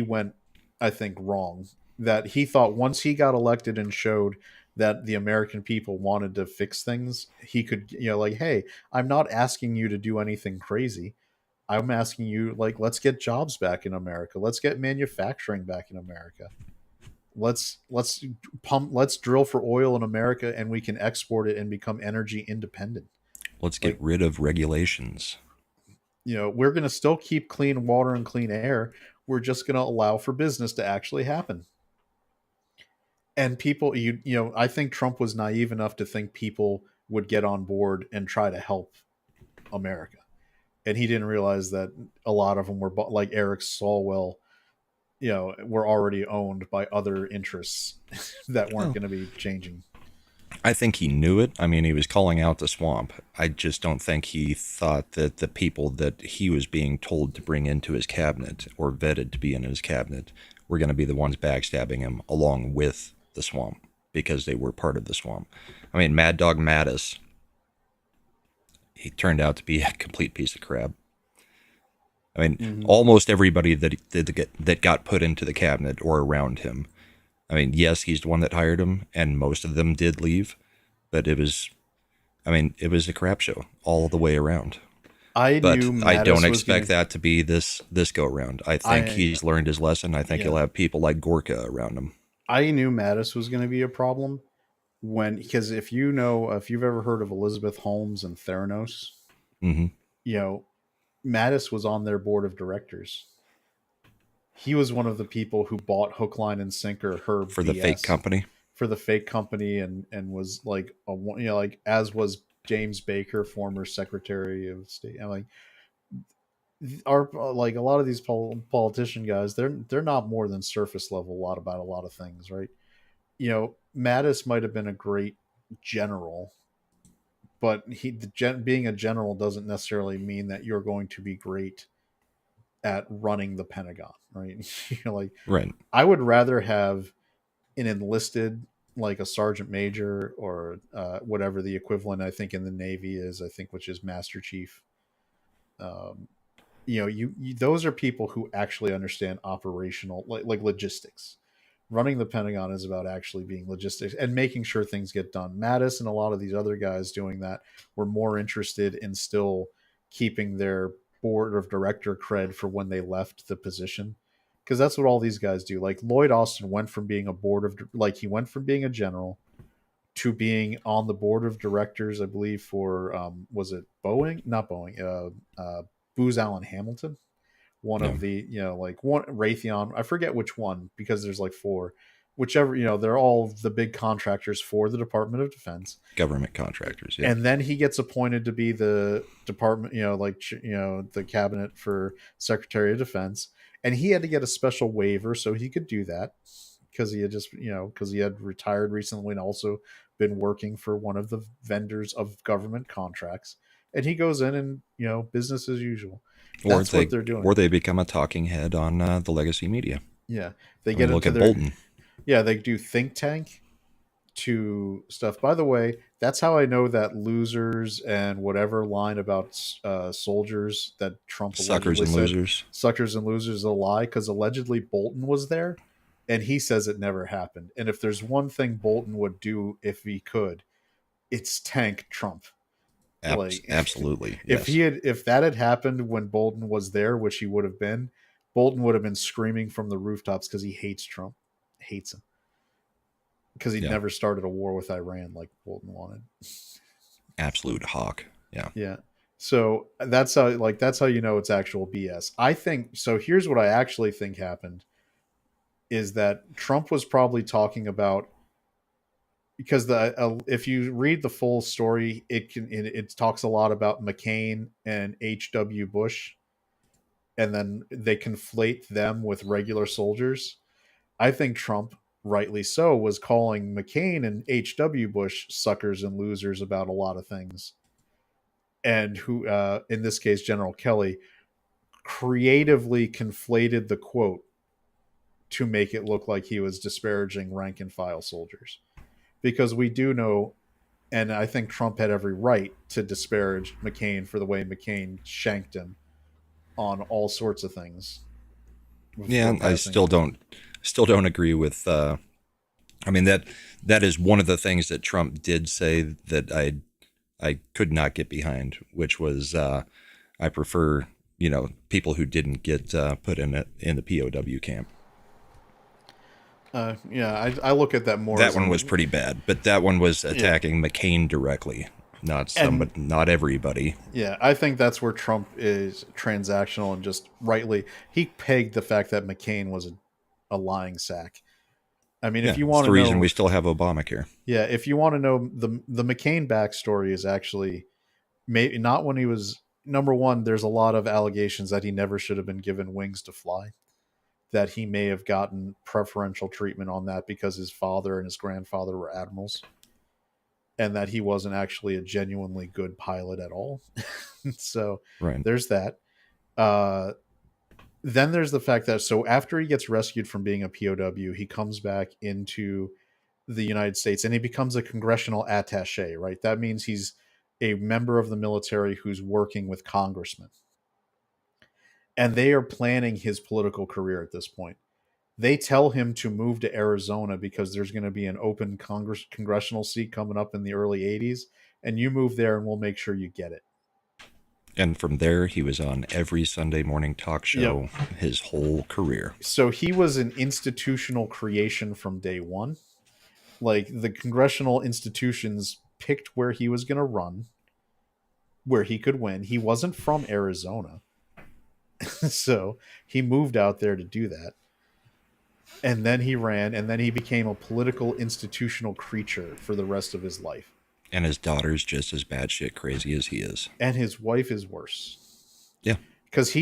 went, I think, wrong. That he thought once he got elected and showed that the American people wanted to fix things, he could, like, hey, I'm not asking you to do anything crazy. I'm asking you, like, let's get jobs back in America. Let's get manufacturing back in America. Let's drill for oil in America and we can export it and become energy independent. Let's get Like, rid of regulations. we're going to still keep clean water and clean air. We're just going to allow for business to actually happen. And people, I think Trump was naive enough to think people would get on board and try to help America. And he didn't realize that a lot of them were like Eric Swalwell, were already owned by other interests that weren't Well, going to be changing. I think he knew it. I mean, he was calling out the swamp. I just don't think he thought that the people that he was being told to bring into his cabinet or vetted to be in his cabinet were going to be the ones backstabbing him along with the swamp because they were part of the swamp. I mean, Mad Dog Mattis, he turned out to be a complete piece of crap. I mean, almost everybody that got put into the cabinet or around him. I mean, yes, he's the one that hired him, and most of them did leave, but it was a crap show all the way around. I But knew I Mattis don't was expect gonna, that to be this go around. I think he's learned his lesson. I think Yeah. he'll have people like Gorka around him. I knew Mattis was going to be a problem because if you've ever heard of Elizabeth Holmes and Theranos, Hmm. you know, Mattis was on their board of directors. He was one of the people who bought hook, line, and sinker her For the BS fake company. for the fake company, and was like like, as was James Baker, former Secretary of State. I'm like, our, like, a lot of these politician guys, they're not more than surface level about a lot of things, right? Mattis might have been a great general, but being a general doesn't necessarily mean that you're going to be great at running the Pentagon, right? Like, Right. I would rather have an enlisted, like a sergeant major, or whatever the equivalent, I think, in the Navy is, I think, which is Master Chief. Um, you those are people who actually understand operational, like logistics. Running the Pentagon is about actually being logistics and making sure things get done. Mattis and a lot of these other guys doing that were more interested in still keeping their board of director cred for when they left the position, because that's what all these guys do. Like Lloyd Austin went from being a board of, like, he went from being a general to being on the board of directors, I believe, for was it Boeing? Not Boeing. Booz Allen Hamilton, one Yeah. of the, like one Raytheon. I forget which one because there's like four. Whichever, they're all the big contractors for the Department of Defense. Government contractors. Yeah. And then he gets appointed to be the department, the cabinet for Secretary of Defense, and he had to get a special waiver so he could do that because he had just, because he had retired recently and also been working for one of the vendors of government contracts. And he goes in and, business as usual. That's what they're doing. Or they become a talking head on the legacy media. Yeah, they I get mean, look into at their Bolton. yeah, they do think tank to stuff. By the way, that's how I know that losers and whatever line about soldiers that Trump Suckers allegedly and said, losers. suckers and losers, is a lie, because allegedly Bolton was there and he says it never happened. And if there's one thing Bolton would do if he could, it's tank Trump. Like, Absolutely. Yes. if that had happened when Bolton was there, which he would have been, Bolton would have been screaming from the rooftops because he hates Trump, hates him, because he Yeah. never started a war with Iran like Bolton wanted. Absolute hawk. Yeah. Yeah. So that's how it's actual BS. I think so. Here's what I actually think happened: is that Trump was probably talking about, because if you read the full story, it talks a lot about McCain and H.W. Bush, and then they conflate them with regular soldiers. I think Trump, rightly so, was calling McCain and H.W. Bush suckers and losers about a lot of things. And who, in this case, General Kelly, creatively conflated the quote to make it look like he was disparaging rank and file soldiers. Because we do know, and I think Trump had every right to disparage McCain for the way McCain shanked him on all sorts of things. Yeah, I still don't agree with. I mean, that is one of the things that Trump did say that I could not get behind, which was I prefer, people who didn't get put in the POW camp. Yeah, I look at that more. That one was pretty bad, but that one was attacking McCain directly, not everybody. Yeah, I think that's where Trump is transactional and just rightly, he pegged the fact that McCain was a lying sack. I mean, if you want to know, the reason we still have Obamacare. Yeah, if you want to know, the McCain backstory is actually maybe not when he was number one. There's a lot of allegations that he never should have been given wings to fly, that he may have gotten preferential treatment on that because his father and his grandfather were admirals, and that he wasn't actually a genuinely good pilot at all. So right. There's that. Then there's the fact that, so after he gets rescued from being a POW, he comes back into the United States and he becomes a congressional attaché, right? That means he's a member of the military who's working with congressmen. And they are planning his political career at this point. They tell him to move to Arizona because there's going to be an open congressional seat coming up in the early 80s. And you move there and we'll make sure you get it. And from there, he was on every Sunday morning talk show his whole career. So he was an institutional creation from day one. Like, the congressional institutions picked where he was going to run, where he could win. He wasn't from Arizona. So he moved out there to do that. And then he ran, and then he became a political institutional creature for the rest of his life. And his daughter's just as batshit crazy as he is. And his wife is worse. Yeah. Because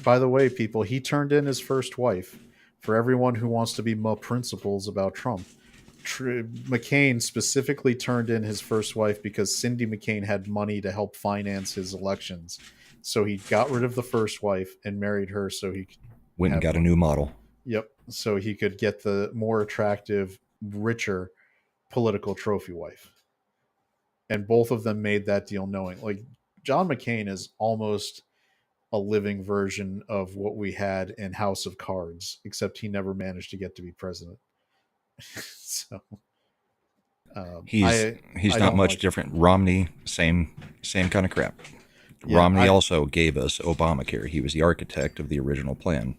by the way, people, he turned in his first wife. For everyone who wants to be more principles about Trump, McCain specifically turned in his first wife because Cindy McCain had money to help finance his elections. So he got rid of the first wife and married her so he could went and got a new model. Yep. So he could get the more attractive, richer political trophy wife. And both of them made that deal knowing, like, John McCain is almost a living version of what we had in House of Cards, except he never managed to get to be president. So He's I not don't much like. different. Romney, same kind of crap. Yeah, Romney also gave us Obamacare. He was the architect of the original plan.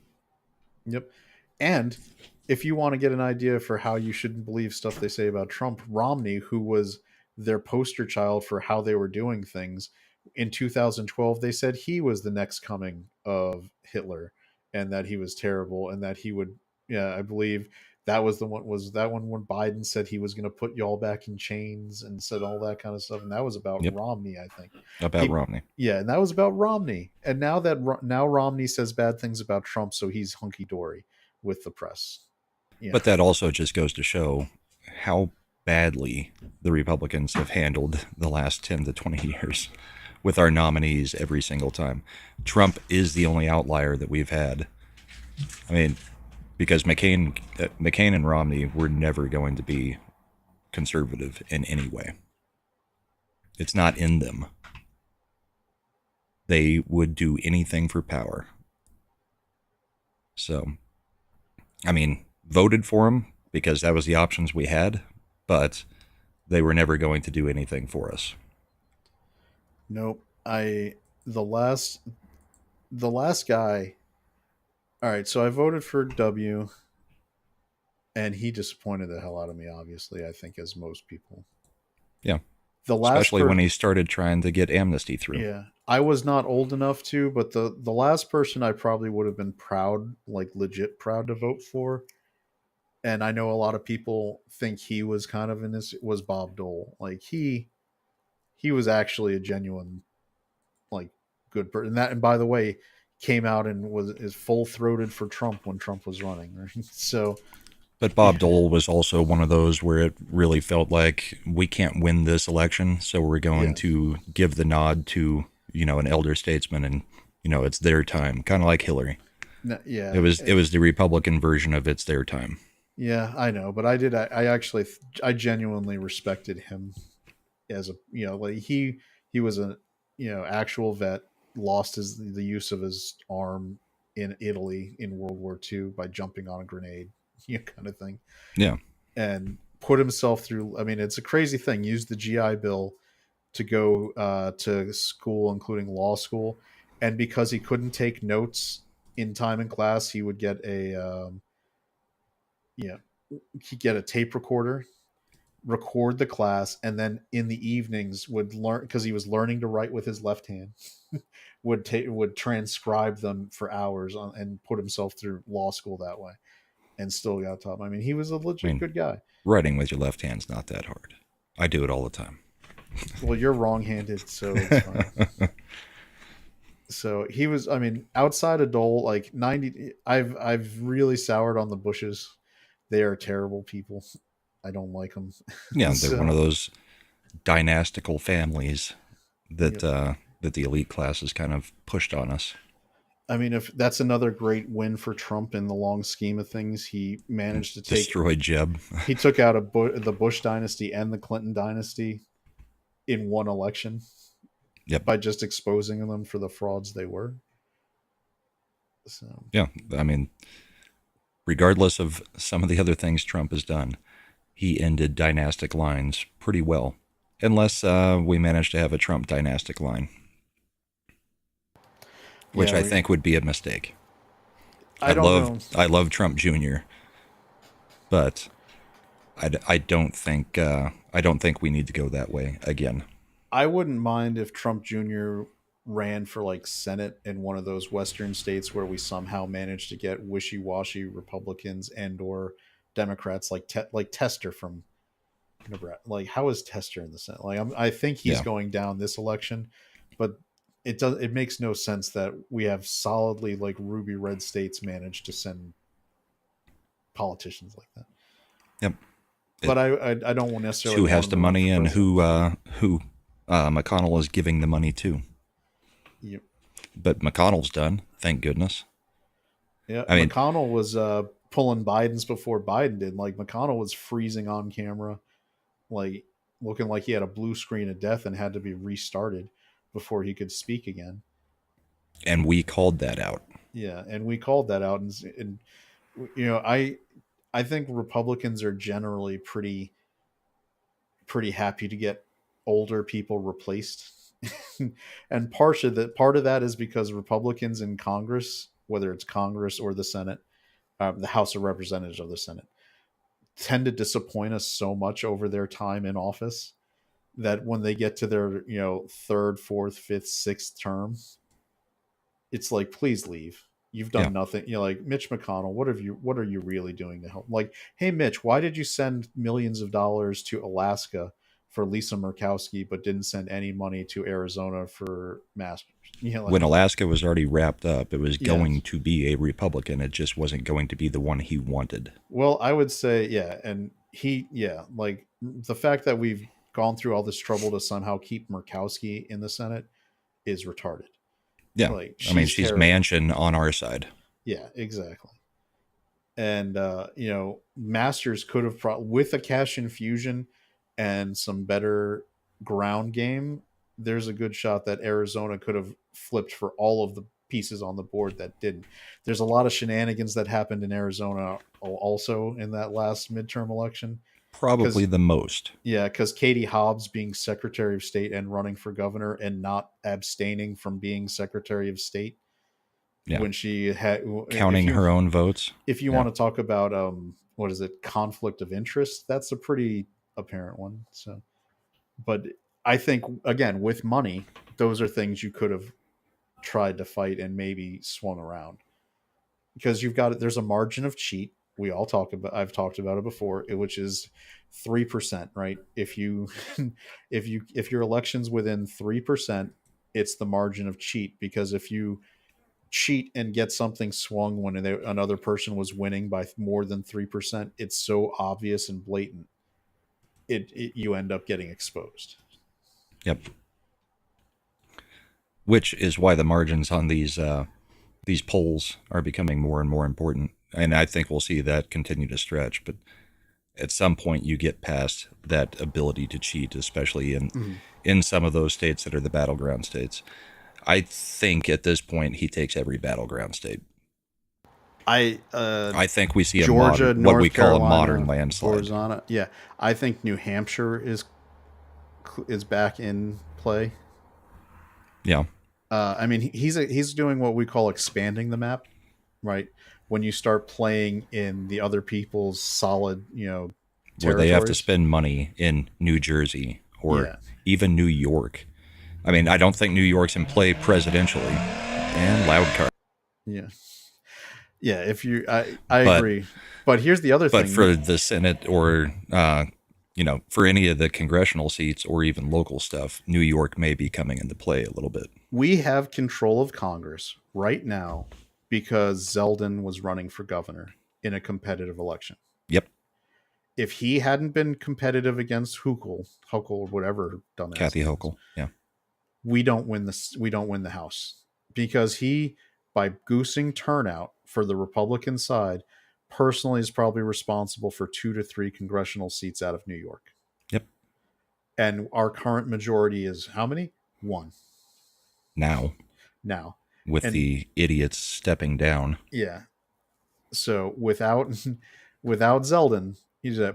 yep. And if you want to get an idea for how you shouldn't believe stuff they say about Trump, Romney, who was their poster child for how they were doing things, in 2012 they said he was the next coming of Hitler and that he was terrible and that he would, yeah, I believe that was the one, was that one when Biden said he was going to put y'all back in chains and said all that kind of stuff, and that was about Yep, Romney, I think. about He, Romney. yeah, and that was about Romney. And now that now Romney says bad things about Trump, so he's hunky dory with the press. But that also just goes to show how badly the Republicans have handled the last 10 to 20 years with our nominees every single time. Trump is the only outlier that we've had. I mean, because McCain and Romney were never going to be conservative in any way. It's not in them. They would do anything for power. So, I mean, voted for him because that was the options we had, but they were never going to do anything for us. Nope. The last the last guy. All right, so I voted for W, and he disappointed the hell out of me. Obviously, I think as most people. Yeah. The last Especially when he started trying to get amnesty through. Yeah, I was not old enough to, but the last person I probably would have been proud, like legit proud to vote for, and I know a lot of people think he was kind of in this, was Bob Dole. Like he was actually a genuine, like, good person. And by the way, came out and was is full throated for Trump when Trump was running. Right? So, But Bob Dole was also one of those where it really felt like we can't win this election, so we're going to give the nod to, an elder statesman, and it's their time, kind of like Hillary. yeah, It was the Republican version of it's their time. Yeah, I know, but I actually I genuinely respected him as a, like he was a, actual vet, lost the use of his arm in Italy in World War II by jumping on a grenade, kind of thing, Yeah. and put himself through. I mean, it's a crazy thing. Used the GI Bill to go to school, including law school, and because he couldn't take notes in time in class, he would get you know he'd get a tape recorder, record the class, and then in the evenings would learn, because he was learning to write with his left hand, would transcribe them for hours and put himself through law school that way, and still got top. I mean, he was a legit good guy. Writing with your left hand's not that hard. I do it all the time. Well, you're wrong-handed, so it's fine. So he was, I mean, outside of Dole, like 90, I've really soured on the Bushes. They are terrible people. I don't like them. Yeah, they're one of those dynastical families that that the elite class has kind of pushed on us. I mean, if that's another great win for Trump in the long scheme of things, he managed to destroy Jeb. He took out the Bush dynasty and the Clinton dynasty in one election. Yep. By just exposing them for the frauds they were. So yeah, I mean, regardless of some of the other things Trump has done, he ended dynastic lines pretty well, unless we managed to have a Trump dynastic line, which I think would be a mistake. I love Trump Jr., but I don't think we need to go that way again. I wouldn't mind if Trump Jr. ran for like Senate in one of those Western states where we somehow managed to get wishy-washy Republicans and or Democrats, like Tester from Nebraska. Like, how is Tester in the Senate? Like, I think he's going down this election, but it makes no sense that we have solidly like ruby red states managed to send politicians like that. Yep. But I don't want necessarily who has the money and who McConnell is giving the money to. Yep. But McConnell's done, thank goodness. Yeah, I mean, McConnell was pulling Biden's before Biden did. Like, McConnell was freezing on camera, like looking like he had a blue screen of death and had to be restarted before he could speak again. And we called that out. Yeah, and we called that out, and you know, I think Republicans are generally pretty happy to get older people replaced. And part of that is because Republicans in Congress, whether it's Congress or the Senate, the House of Representatives of the Senate, tend to disappoint us so much over their time in office that when they get to their, you know, third, fourth, fifth, sixth term, it's like, please leave. You've Yeah. done nothing. You know, like Mitch McConnell, what are you really doing to help? Like, hey Mitch, why did you send millions of dollars to Alaska for Lisa Murkowski, but didn't send any money to Arizona for Masters? You know, When like, Alaska was already wrapped up, it was yes. going to be a Republican. It just wasn't going to be the one he wanted. Well, I would say, yeah, and like the fact that we've gone through all this trouble to somehow keep Murkowski in the Senate is retarded. Yeah. Like, I mean, she's terrible. Manchin on our side. Yeah, exactly. And you know, Masters could have with a cash infusion and some better ground game, there's a good shot that Arizona could have flipped for all of the pieces on the board that didn't. There's a lot of shenanigans that happened in Arizona also in that last midterm election. Probably the most. Yeah, because Katie Hobbs being Secretary of State and running for governor and not abstaining from being Secretary of State. Yeah. When she had counting her own votes. If you want to talk about what is it, conflict of interest, that's a pretty apparent one. So, but I think again, with money, those are things you could have tried to fight and maybe swung around, because there's a margin of cheat. I've talked about it before, which is 3%, right? If if your election's within 3%, it's the margin of cheat, because if you cheat and get something swung when another person was winning by more than 3%, it's so obvious and blatant, you end up getting exposed. Yep. Which is why the margins on these polls are becoming more and more important, and I think we'll see that continue to stretch. But at some point, you get past that ability to cheat, especially in some of those states that are the battleground states. I think at this point he takes every battleground state. I think we see Georgia, what we call a modern landslide. Arizona. Yeah, I think New Hampshire is back in play. Yeah. I mean, he's doing what we call expanding the map, right? When you start playing in the other people's solid, you know, where they have to spend money in New Jersey or even New York. I mean, I don't think New York's in play presidentially. And loud car. Yeah. Yeah, I agree. But here's the other thing. But for the Senate or, for any of the congressional seats or even local stuff, New York may be coming into play a little bit. We have control of Congress right now because Zeldin was running for governor in a competitive election. Yep. If he hadn't been competitive against Huckel, whatever, dumbass. Kathy Hochul, yeah. We don't win the House, because he, by goosing turnout for the Republican side, personally is probably responsible for 2 to 3 congressional seats out of New York. Yep. And our current majority is how many? 1. Now. With the idiots stepping down. Yeah. So without Zeldin,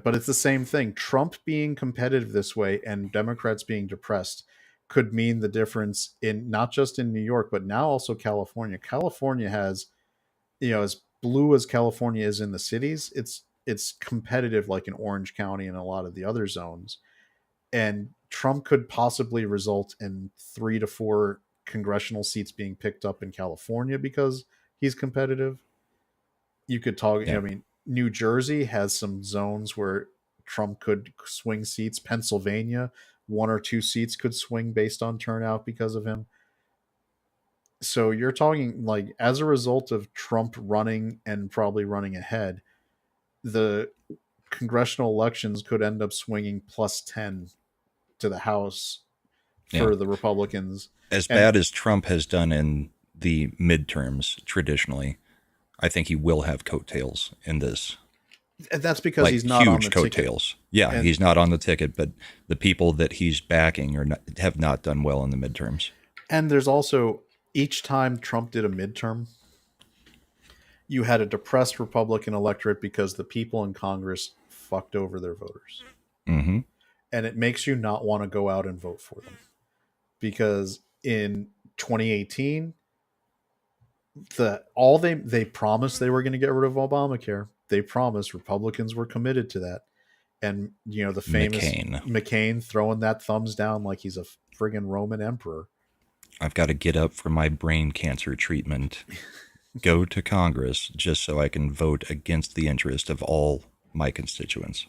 but it's the same thing. Trump being competitive this way and Democrats being depressed could mean the difference in not just in New York, but now also California. California has, as blue as California is in the cities, it's competitive like in Orange County and a lot of the other zones. And Trump could possibly result in 3 to 4 congressional seats being picked up in California because he's competitive. You could talk, I mean, New Jersey has some zones where Trump could swing seats. Pennsylvania, 1 or 2 seats could swing based on turnout because of him. So you're talking like, as a result of Trump running and probably running ahead, the congressional elections could end up swinging +10 to the House for the Republicans. As bad as Trump has done in the midterms traditionally, I think he will have coattails in this. And that's because he's not on the coattails. ticket. Yeah, he's not on the ticket, but the people that he's backing have not done well in the midterms. And there's also, each time Trump did a midterm, you had a depressed Republican electorate because the people in Congress fucked over their voters. Mm-hmm. And it makes you not want to go out and vote for them. Because in 2018, they promised they were going to get rid of Obamacare. They promised Republicans were committed to that. And the famous McCain. McCain throwing that thumbs down like he's a friggin' Roman emperor. I've got to get up from my brain cancer treatment, go to Congress just so I can vote against the interest of all my constituents.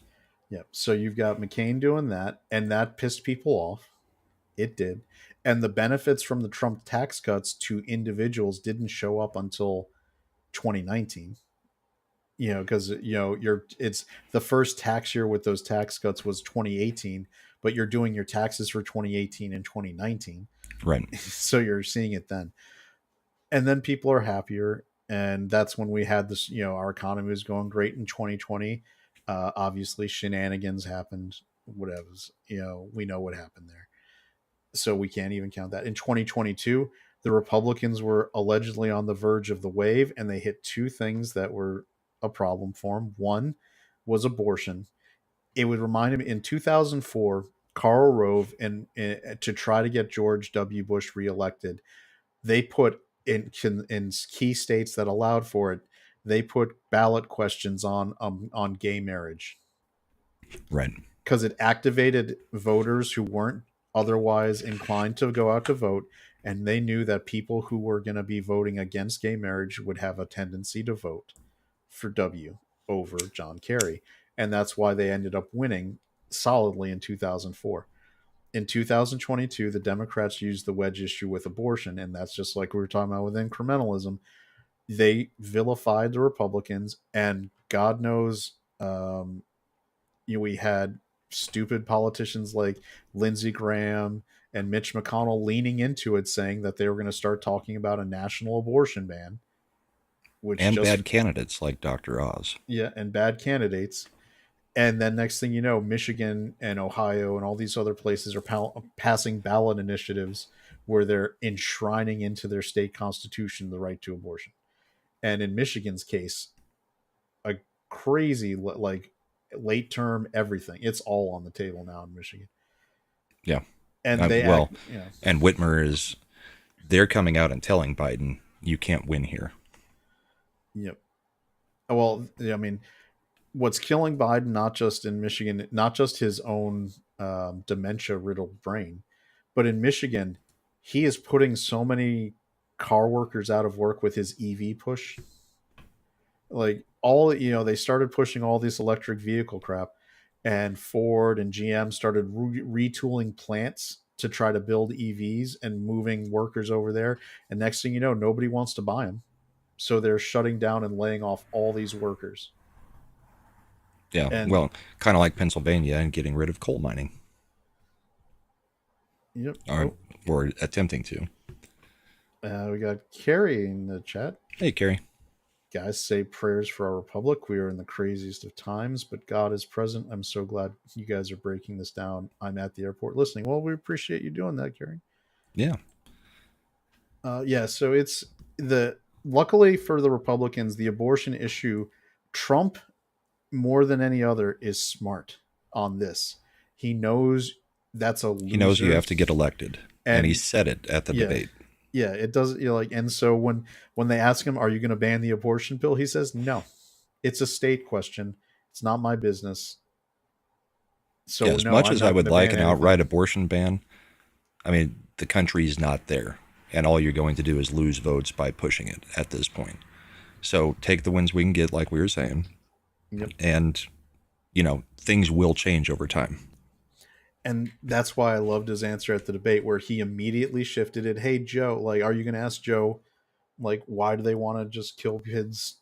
Yeah. So you've got McCain doing that, and that pissed people off. It did. And the benefits from the Trump tax cuts to individuals didn't show up until 2019. Because it's the first tax year with those tax cuts was 2018, but you're doing your taxes for 2018 and 2019. Right. So you're seeing it then. And then people are happier, and that's when we had this, our economy was going great in 2020. Obviously shenanigans happened, whatever. We know what happened there. So we can't even count that. In 2022, the Republicans were allegedly on the verge of the wave, and they hit two things that were a problem for them. One was abortion. It would remind him in 2004, Karl Rove, and to try to get George W. Bush reelected, they put in key states that allowed for it. They put ballot questions on gay marriage, Right. because it activated voters who weren't otherwise inclined to go out to vote, and they knew that people who were going to be voting against gay marriage would have a tendency to vote for W over John Kerry, and that's why they ended up winning solidly in 2004. In 2022, the Democrats used the wedge issue with abortion, and that's just like we were talking about with incrementalism. They vilified the Republicans, and God knows, we had stupid politicians like Lindsey Graham and Mitch McConnell leaning into it, saying that they were going to start talking about a national abortion ban, and bad candidates like Dr. Oz. Yeah, and bad candidates. And then next thing you know, Michigan and Ohio and all these other places are passing ballot initiatives where they're enshrining into their state constitution the right to abortion. And in Michigan's case, a crazy, like, late term everything. It's all on the table now in Michigan. Yeah. And and Whitmer they're coming out and telling Biden, you can't win here. Yep. Well, I mean, what's killing Biden, not just in Michigan, not just his own dementia riddled brain, but in Michigan, he is putting so many car workers out of work with his EV push. Like, they started pushing all this electric vehicle crap, and Ford and GM started retooling plants to try to build EVs and moving workers over there. And next thing you know, nobody wants to buy them. So they're shutting down and laying off all these workers. Yeah, And, well, kind of like Pennsylvania and getting rid of coal mining. Yep. Or attempting to. We got Carrie in the chat. Hey, Carrie. Guys, say prayers for our republic. We are in the craziest of times, but God is present. I'm so glad you guys are breaking this down. I'm at the airport listening. Well, we appreciate you doing that, Carrie. Yeah. So it's luckily for the Republicans, the abortion issue, Trump, more than any other, is smart on this. He knows that's a loser. He knows you have to get elected, and he said it at the debate. Yeah, it does. And so when they ask him, "Are you going to ban the abortion bill?" he says, "No, it's a state question. It's not my business." So as much as I would like an outright abortion ban, I mean, the country's not there, and all you're going to do is lose votes by pushing it at this point. So take the wins we can get, like we were saying, and things will change over time. And that's why I loved his answer at the debate, where he immediately shifted it. Hey, Joe, like, are you going to ask Joe, like, why do they want to just kill kids,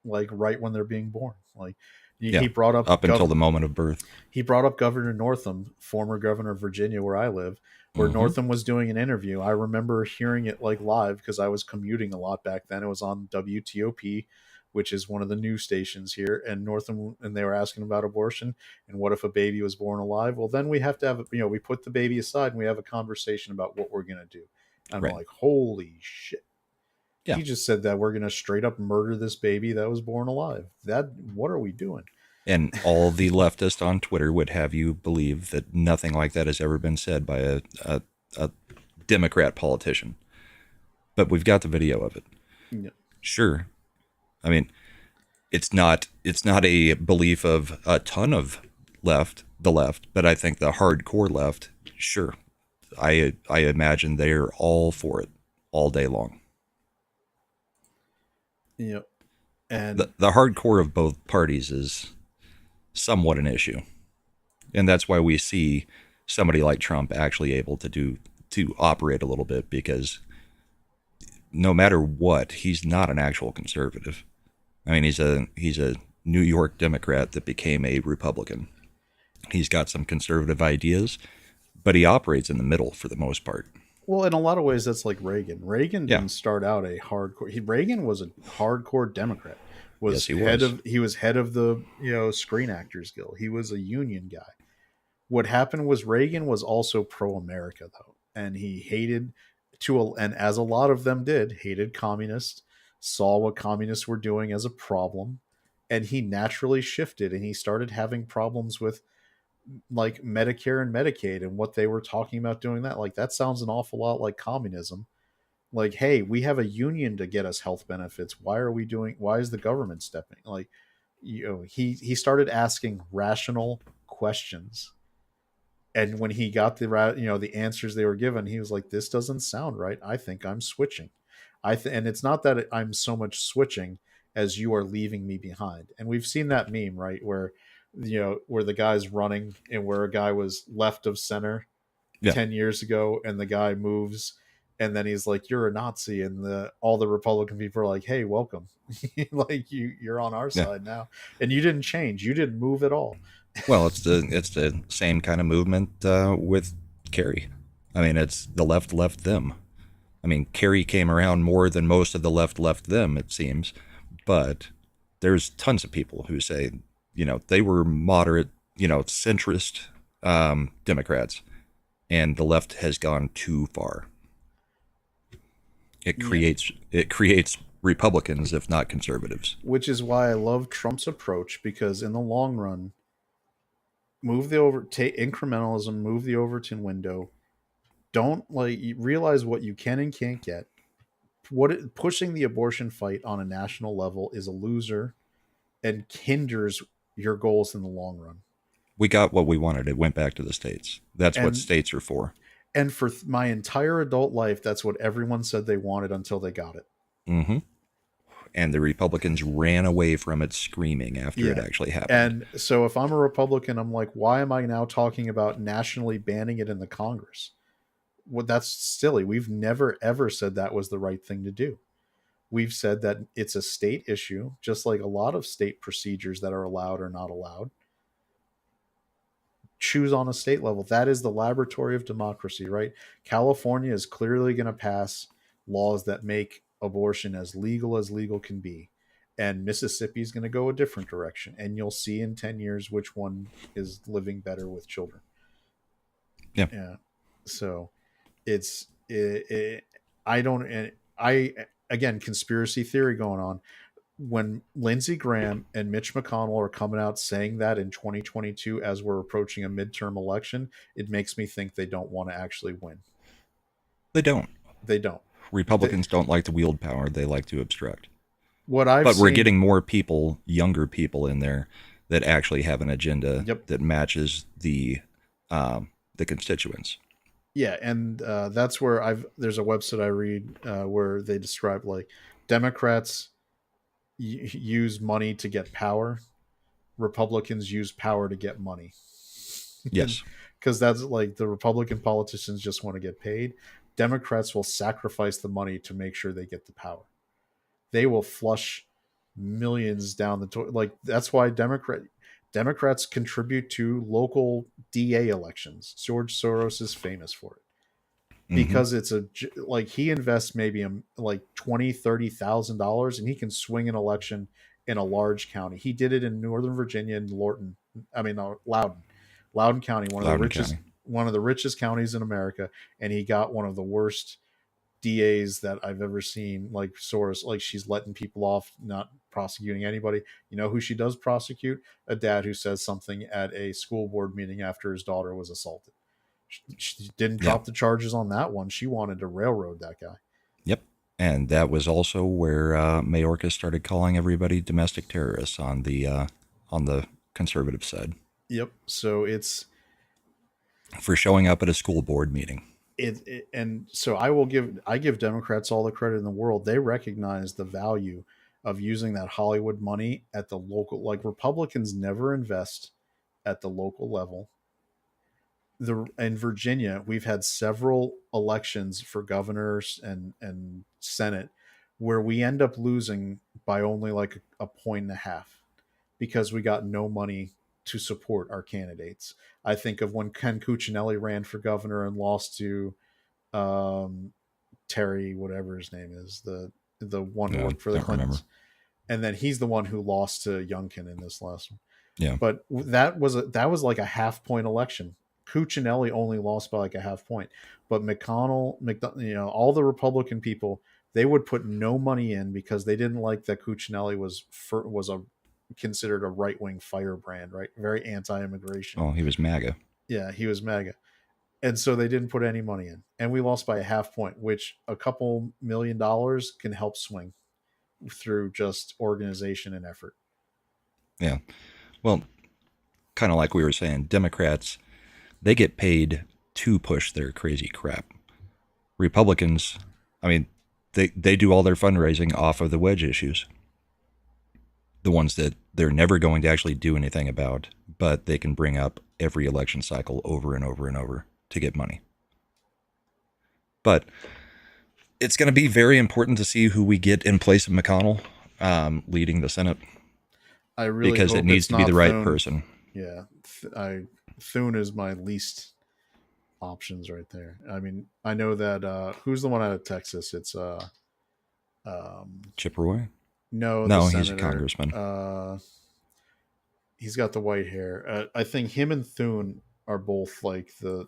like, right when they're being born? Like, he brought up until the moment of birth. He brought up Governor Northam, former governor of Virginia, where I live, where Northam was doing an interview. I remember hearing it like live because I was commuting a lot back then. It was on WTOP, which is one of the news stations here, and Northam, and they were asking about abortion and what if a baby was born alive? Well, then we have to have, we put the baby aside and we have a conversation about what we're going to do. I'm Right. like, holy shit. Yeah. He just said that we're going to straight up murder this baby that was born alive. What are we doing? And all the leftists on Twitter would have you believe that nothing like that has ever been said by a Democrat politician. But we've got the video of it. Yeah. Sure. I mean, it's not a belief of a ton of the left, but I think the hardcore left, sure. I imagine they're all for it all day long. Yeah. And The hardcore of both parties is somewhat an issue. And that's why we see somebody like Trump actually able to operate a little bit, because no matter what, he's not an actual conservative. I mean, he's a New York Democrat that became a Republican. He's got some conservative ideas, but he operates in the middle for the most part. well, in a lot of ways, that's like Reagan. Reagan Yeah. didn't start out a hardcore. Reagan was a hardcore Democrat. Yes, he was. He was head of the Screen Actors Guild. He was a union guy. What happened was Reagan was also pro-America though, and he hated and as a lot of them did, hated communists, saw what communists were doing as a problem, and he naturally shifted and he started having problems with like Medicare and Medicaid and what they were talking about doing that. Like that sounds an awful lot like communism. Like, hey, we have a union to get us health benefits. Why is the government stepping? Like, he started asking rational questions. And when he got the answers they were given, he was like, this doesn't sound right. I think I'm switching. And it's not that I'm so much switching as you are leaving me behind. And we've seen that meme, right, where where the guy's running and where a guy was left of center Yeah. 10 years ago, and the guy moves, and then he's like, you're a Nazi, and all the Republican people are like, hey, welcome. Like you're on our side now, and you didn't change, you didn't move at all. Well, it's the same kind of movement with Kerry. I mean, it's the left left them. I mean, Kerry came around more than most of the left left them, it seems. But there's tons of people who say, they were moderate, centrist Democrats, and the left has gone too far. It creates Republicans, if not conservatives. Which is why I love Trump's approach, because in the long run, take incrementalism, move the Overton window. Don't realize what you can and can't get. Pushing the abortion fight on a national level is a loser and hinders your goals in the long run. We got what we wanted. It went back to the states. That's what states are for. And for my entire adult life, that's what everyone said they wanted until they got it. Mm-hmm. And the Republicans ran away from it screaming after it actually happened. And so if I'm a Republican, I'm like, why am I now talking about nationally banning it in the Congress? Well, that's silly. We've never, ever said that was the right thing to do. We've said that it's a state issue, just like a lot of state procedures that are allowed or not allowed. Choose on a state level. That is the laboratory of democracy, right? California is clearly going to pass laws that make abortion as legal can be. And Mississippi is going to go a different direction. And you'll see in 10 years which one is living better with children. Yeah. So again, conspiracy theory going on. When Lindsey Graham and Mitch McConnell are coming out saying that in 2022, as we're approaching a midterm election, it makes me think they don't want to actually win. They don't. Republicans don't like to wield power. They like to obstruct. We're getting more people, younger people in there that actually have an agenda that matches the constituents. Yeah, and that's where there's a website I read where they describe like Democrats use money to get power, Republicans use power to get money. Yes. Because that's like the Republican politicians just want to get paid. Democrats will sacrifice the money to make sure they get the power. They will flush millions down the toilet. Like that's why Democrats contribute to local DA elections. George Soros is famous for it. Because it's he invests maybe like $20,000-$30,000 and he can swing an election in a large county. He did it in Northern Virginia and Loudoun County, one of the richest counties in America, and he got one of the worst DAs that I've ever seen, like Soros, like she's letting people off, not prosecuting anybody. You know who she does prosecute? A dad who says something at a school board meeting after his daughter was assaulted. She didn't Yeah. drop the charges on that one. She wanted to railroad that guy. Yep. And that was also where Mayorkas started calling everybody domestic terrorists on the conservative side Yep. So it's for showing up at a school board meeting. and so I give Democrats all the credit in the world. They recognize the value of using that Hollywood money at the local. Like Republicans never invest at the local level. In Virginia, we've had several elections for governors and Senate where we end up losing by only like a point and a half because we got no money to support our candidates. I think of when Ken Cuccinelli ran for governor and lost to um, Terry, whatever his name is, the one who Yeah, worked for the don't remember. Clintons, and then he's the one who lost to Youngkin in this last one. Yeah. But that was like a half point election. Cuccinelli only lost by like a half point, but McConnell, all the Republican people, they would put no money in because they didn't like that Cuccinelli was a considered a right wing firebrand, right? Very anti immigration. Well, he was MAGA. Yeah, he was MAGA. And so they didn't put any money in. And we lost by a half point, which a couple $1 million can help swing through just organization and effort. Yeah. Well, kind of like we were saying, Democrats, they get paid to push their crazy crap. Republicans, I mean, they do all their fundraising off of the wedge issues. The ones that they're never going to actually do anything about, but they can bring up every election cycle over and over and over to get money. But it's going to be very important to see who we get in place of McConnell leading the Senate. I really because hope it needs it's to be not the right Thune. person. Yeah, Thune is my least options right there. I mean, I know that who's the one out of Texas? It's Chip Roy? no, No, the he's a senator. congressman. He's got the white hair. I think him and Thune are both like the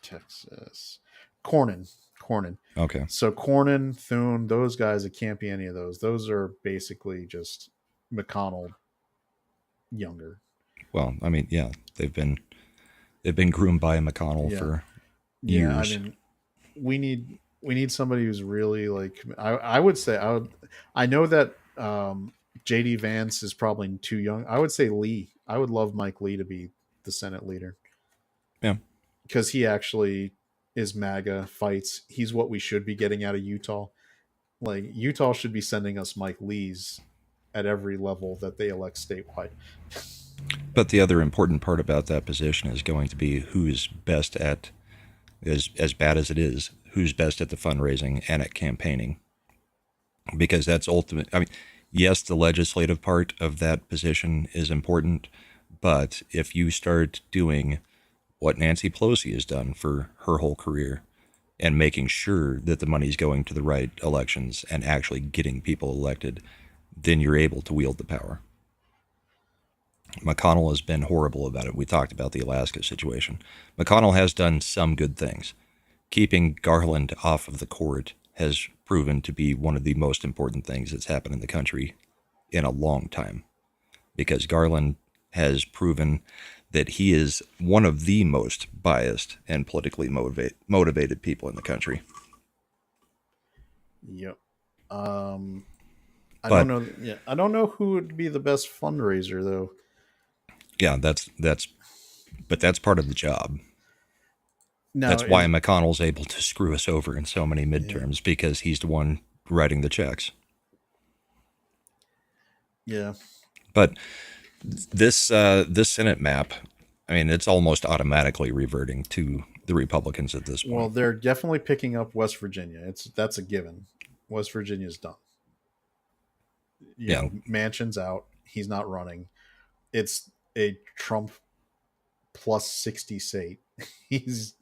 Texas Cornyn. Okay. So Cornyn, Thune, those guys, it can't be any of those. Those are basically just McConnell younger. Well, I mean, yeah, they've been groomed by McConnell for years. I mean, we need somebody who's really like I would say I know that JD Vance is probably too young. I would say Lee. I would love Mike Lee to be the Senate leader. Yeah. Because he actually is MAGA, fights. He's what we should be getting out of Utah. Like Utah should be sending us Mike Lees at every level that they elect statewide. But the other important part about that position is going to be who's best at, as bad as it is, who's best at the fundraising and at campaigning. Because that's ultimate. I mean, yes, the legislative part of that position is important, but if you start doing what Nancy Pelosi has done for her whole career and making sure that the money's going to the right elections and actually getting people elected, then you're able to wield the power. McConnell has been horrible about it. We talked about the Alaska situation. McConnell has done some good things. Keeping Garland off of the court has proven to be one of the most important things that's happened in the country in a long time, because Garland has proven that he is one of the most biased and politically motivated people in the country. Yep. I don't know. Yeah, I don't know who would be the best fundraiser though. Yeah, that's part of the job. Now, That's why McConnell's able to screw us over in so many midterms, because he's the one writing the checks. Yeah. But this Senate map, I mean, it's almost automatically reverting to the Republicans at this point. Well, they're definitely picking up West Virginia. That's a given. West Virginia's done. You know, Manchin's out. He's not running. It's a Trump plus 60 state. It's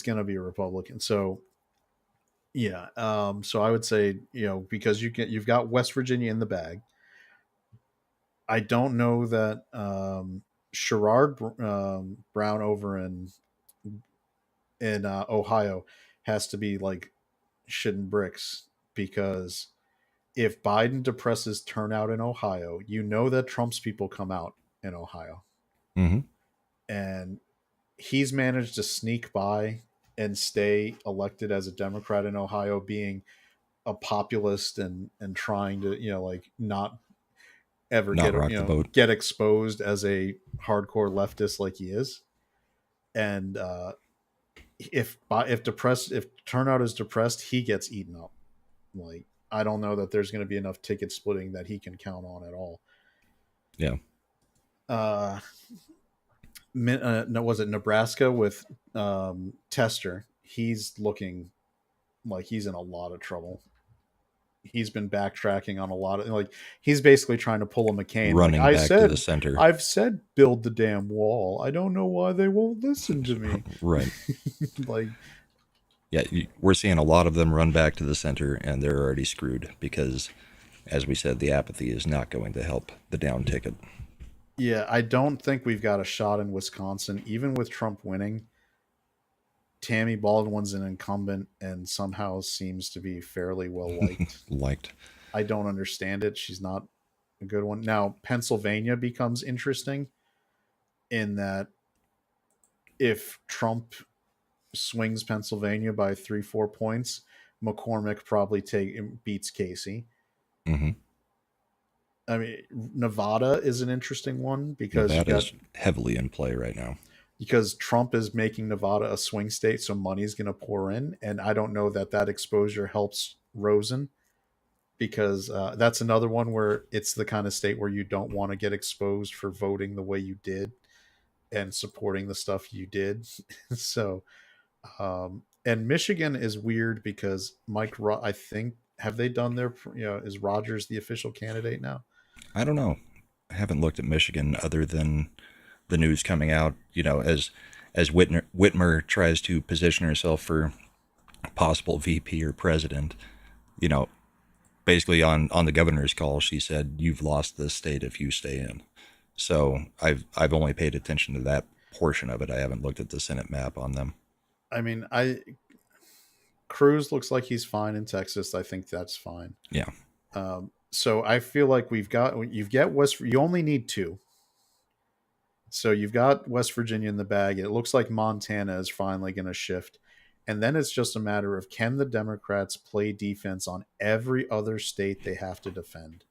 going to be a Republican. So yeah. So I would say, because you've got West Virginia in the bag. I don't know that Sherrod Brown over in in Ohio has to be like shitting bricks, because if Biden depresses turnout in Ohio, you know that Trump's people come out in Ohio. Mm-hmm. And he's managed to sneak by and stay elected as a Democrat in Ohio, being a populist and trying to, like, not ever Not get, rock the boat. get exposed as a hardcore leftist like he is. And if turnout is depressed, he gets eaten up. Like, I don't know that there's going to be enough ticket splitting that he can count on at all. Yeah. No, was it Nebraska with Tester? He's looking like he's in a lot of trouble. He's been backtracking on a lot of, like, he's basically trying to pull a McCain. Running Like, back to the center. I've said build the damn wall. I don't know why they won't listen to me. Right. Like, yeah, we're seeing a lot of them run back to the center, and they're already screwed because, as we said, the apathy is not going to help the down ticket. yeah, I don't think we've got a shot in Wisconsin, even with Trump winning. Tammy Baldwin's an incumbent and somehow seems to be fairly well liked. I don't understand it. She's not a good one. Now, Pennsylvania becomes interesting in that if Trump swings Pennsylvania by 3-4 points, McCormick probably beats Casey. Mm-hmm. I mean, Nevada is an interesting one because Nevada's heavily in play right now. Because Trump is making Nevada a swing state, so money's going to pour in, and I don't know that exposure helps Rosen, because that's another one where it's the kind of state where you don't want to get exposed for voting the way you did and supporting the stuff you did. So, and Michigan is weird because I think, have they done their, is Rogers the official candidate now? I don't know. I haven't looked at Michigan other than the news coming out, as Whitmer tries to position herself for possible VP or president. Basically on the governor's call, she said, "You've lost this state if you stay in." So I've only paid attention to that portion of it. I haven't looked at the Senate map on them. I mean, Cruz looks like he's fine in Texas. I think that's fine. Yeah. So I feel like you only need 2. So you've got West Virginia in the bag. It looks like Montana is finally going to shift. And then it's just a matter of, can the Democrats play defense on every other state they have to defend?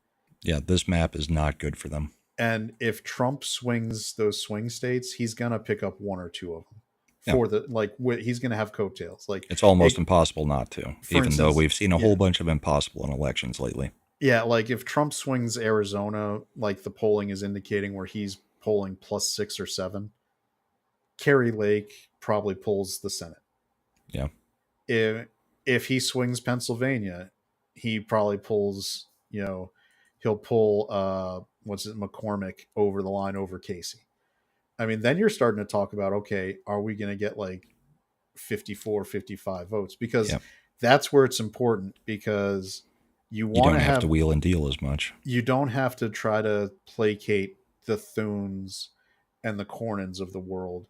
Yeah, this map is not good for them. And if Trump swings those swing states, he's going to pick up 1 or 2 of them. He's going to have coattails. Like, it's almost impossible not to, even though we've seen a yeah. whole bunch of impossible in elections lately. Yeah, like if Trump swings Arizona, like the polling is indicating where he's polling +6 or 7, Kerry Lake probably pulls the Senate. Yeah. If he swings Pennsylvania, he probably pulls, he'll pull McCormick over the line over Casey. I mean, then you're starting to talk about, okay, are we going to get like 54, 55 votes? Because that's where it's important, because you don't have to wheel and deal as much. You don't have to try to placate the Thunes and the Cornyn's of the world.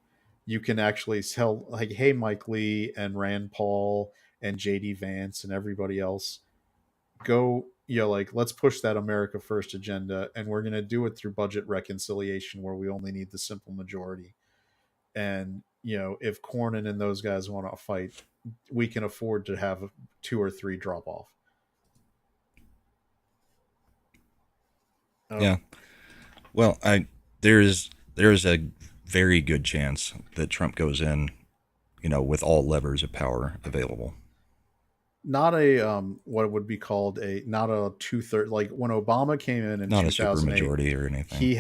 You can actually tell, like, hey, Mike Lee and Rand Paul and JD Vance and everybody else, go, let's push that America First agenda, and we're going to do it through budget reconciliation where we only need the simple majority. And, if Cornyn and those guys want to fight, we can afford to have 2 or 3 drop off. Yeah. Well, there's a very good chance that Trump goes in, with all levers of power available. Not a what would be called not a 2/3, like when Obama came in not 2008, a supermajority or anything. He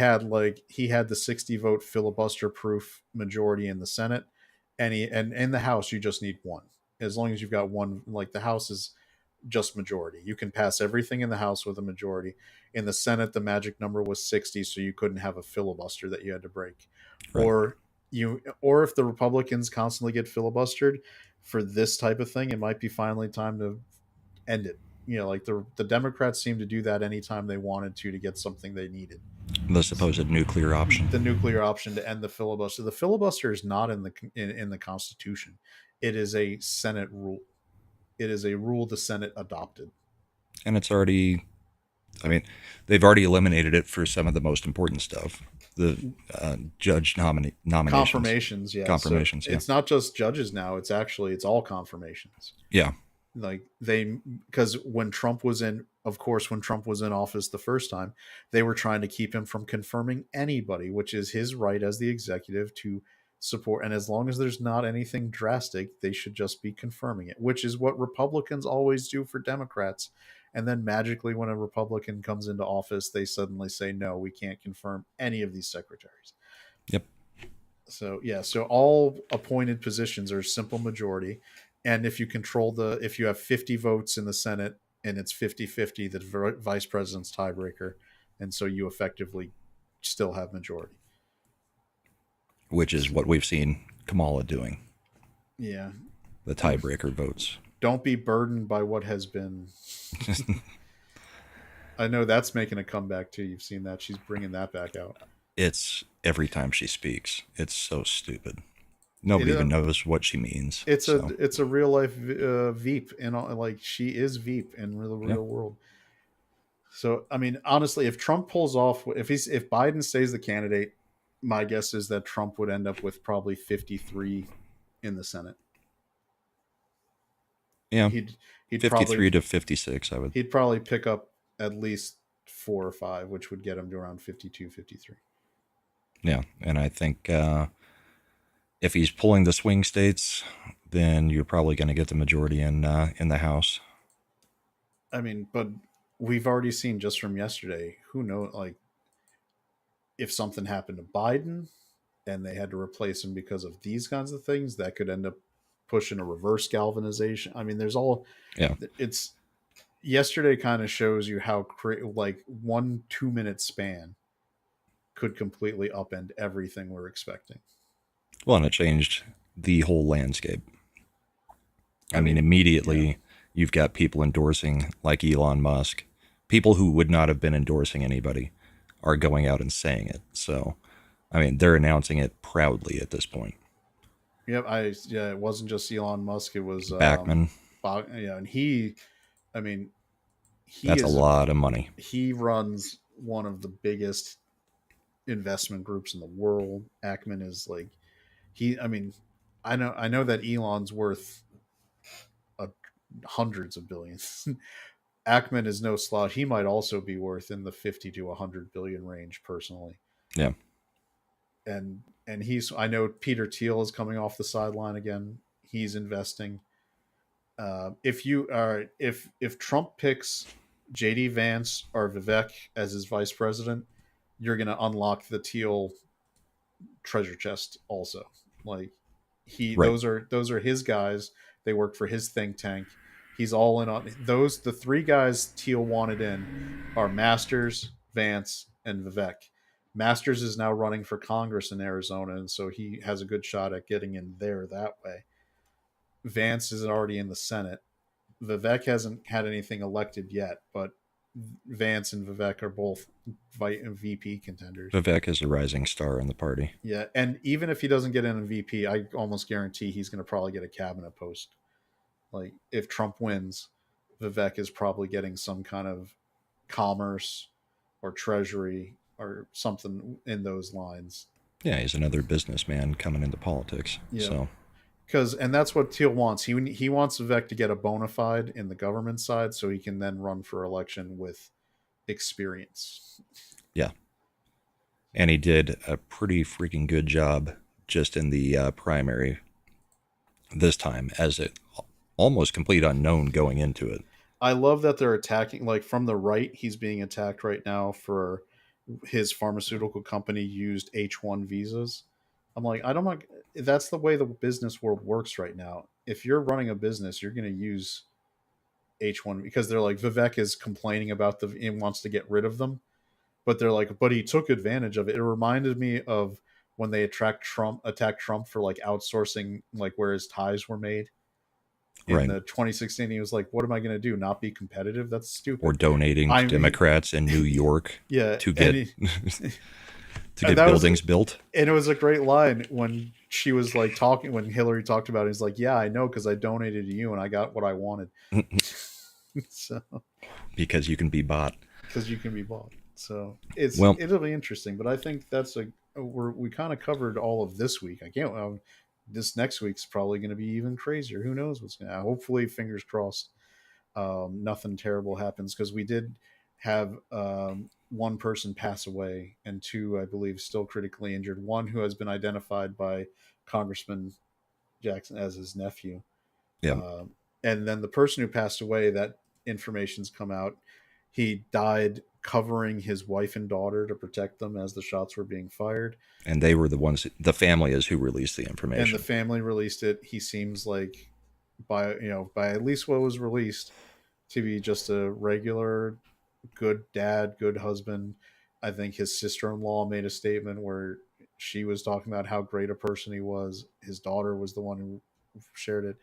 had the 60 vote filibuster proof majority in the Senate, and in the House you just need 1. As long as you've got 1, like the House is just majority. You can pass everything in the House with a majority. In the Senate, the magic number was 60, so you couldn't have a filibuster that you had to break. Right. Or if the Republicans constantly get filibustered for this type of thing, it might be finally time to end it. Like the Democrats seem to do that anytime they wanted to get something they needed. The supposed nuclear option. The nuclear option to end the filibuster. The filibuster is not in the Constitution. It is a Senate rule. It is a rule the Senate adopted. And it's already, I mean, they've already eliminated it for some of the most important stuff. The judge nominations. Confirmations, yeah. Confirmations, so yeah. It's not just judges now. It's all confirmations. Yeah. Like because when Trump was in office the first time, they were trying to keep him from confirming anybody, which is his right as the executive to support. And as long as there's not anything drastic, they should just be confirming it, which is what Republicans always do for Democrats. And then magically, when a Republican comes into office, they suddenly say, no, we can't confirm any of these secretaries. Yep. So, yeah, so all appointed positions are simple majority. And if you have 50 votes in the Senate and it's 50-50, the vice president's tiebreaker. And so you effectively still have majority. Which is what we've seen Kamala doing. Yeah. The tiebreaker votes. Don't be burdened by what has been. I know that's making a comeback too. You've seen that. She's bringing that back out. It's every time she speaks. It's so stupid. Nobody even knows what she means. It's a real life Veep, and like she is Veep in the real world. So I mean, honestly, if Trump pulls off, if Biden stays the candidate, my guess is that Trump would end up with probably 53 in the Senate. Yeah, he'd 53 probably, to 56. I would. He'd probably pick up at least 4 or 5, which would get him to around 52, 53. Yeah, and I think if he's pulling the swing states, then you're probably going to get the majority in the House. I mean, but we've already seen just from yesterday. Who knows? Like, if something happened to Biden and they had to replace him because of these kinds of things, that could end up pushing a reverse galvanization. I mean, there's all. Yeah. It's yesterday kind of shows you how like 1-2 minute span could completely upend everything we're expecting. Well, and it changed the whole landscape. I mean, immediately you've got people endorsing like Elon Musk. People who would not have been endorsing anybody are going out and saying it. So, I mean, they're announcing it proudly at this point. Yep, it wasn't just Elon Musk. It was Backman. And he, I mean, that's a lot of money. He runs one of the biggest investment groups in the world. Ackman is like, I know that Elon's worth hundreds of billions. Ackman is no slouch. He might also be worth in the 50 to 100 billion range personally. Yeah. And I know Peter Thiel is coming off the sideline again. He's investing. If Trump picks JD Vance or Vivek as his vice president, you're going to unlock the Thiel treasure chest also. Like those are his guys. They work for his think tank. He's all in on those. The 3 guys Thiel wanted in are Masters, Vance, and Vivek. Masters is now running for Congress in Arizona, and so he has a good shot at getting in there that way. Vance is already in the Senate. Vivek hasn't had anything elected yet, but Vance and Vivek are both VP contenders. Vivek is a rising star in the party. Yeah, and even if he doesn't get in a VP, I almost guarantee he's going to probably get a cabinet post. Like, if Trump wins, Vivek is probably getting some kind of commerce or treasury or something in those lines. Yeah, he's another businessman coming into politics. Yeah. So, and that's what Thiel wants. He wants Vivek to get a bona fide in the government side, so he can then run for election with experience. Yeah, and he did a pretty freaking good job just in the primary this time, as it almost complete unknown going into it. I love that they're attacking, like, from the right. He's being attacked right now for his pharmaceutical company used H-1 visas. I'm like, that's the way the business world works right now. If you're running a business, you're going to use H-1 because they're like, Vivek is complaining about and wants to get rid of them. But they're like, but he took advantage of it. It reminded me of when they attacked Trump for like outsourcing, like where his ties were made. In the 2016, he was like, what am I going to do? Not be competitive? That's stupid. Or donating to Democrats in New York to get buildings built. And it was a great line when she was like talking when Hillary talked about it. He's like, yeah, I know, because I donated to you and I got what I wanted. So Because you can be bought. because you can be bought. So Well, it'll be interesting. But I think that's we kind of covered all of this week. I can't. This next week's probably going to be even crazier. Who knows what's going to? Hopefully, fingers crossed, nothing terrible happens, because we did have one person pass away and two, I believe, still critically injured. One who has been identified by Congressman Jackson as his nephew. yeah. And then the person who passed away, that information's come out. He died covering his wife and daughter to protect them as the shots were being fired. And they were the ones, the family is who released the And information. the family released it. He seems like, by at least what was released, to be just a regular good dad, good husband. I think his sister-in-law made a statement where she was talking about how great a person he was. His daughter was the one who shared it.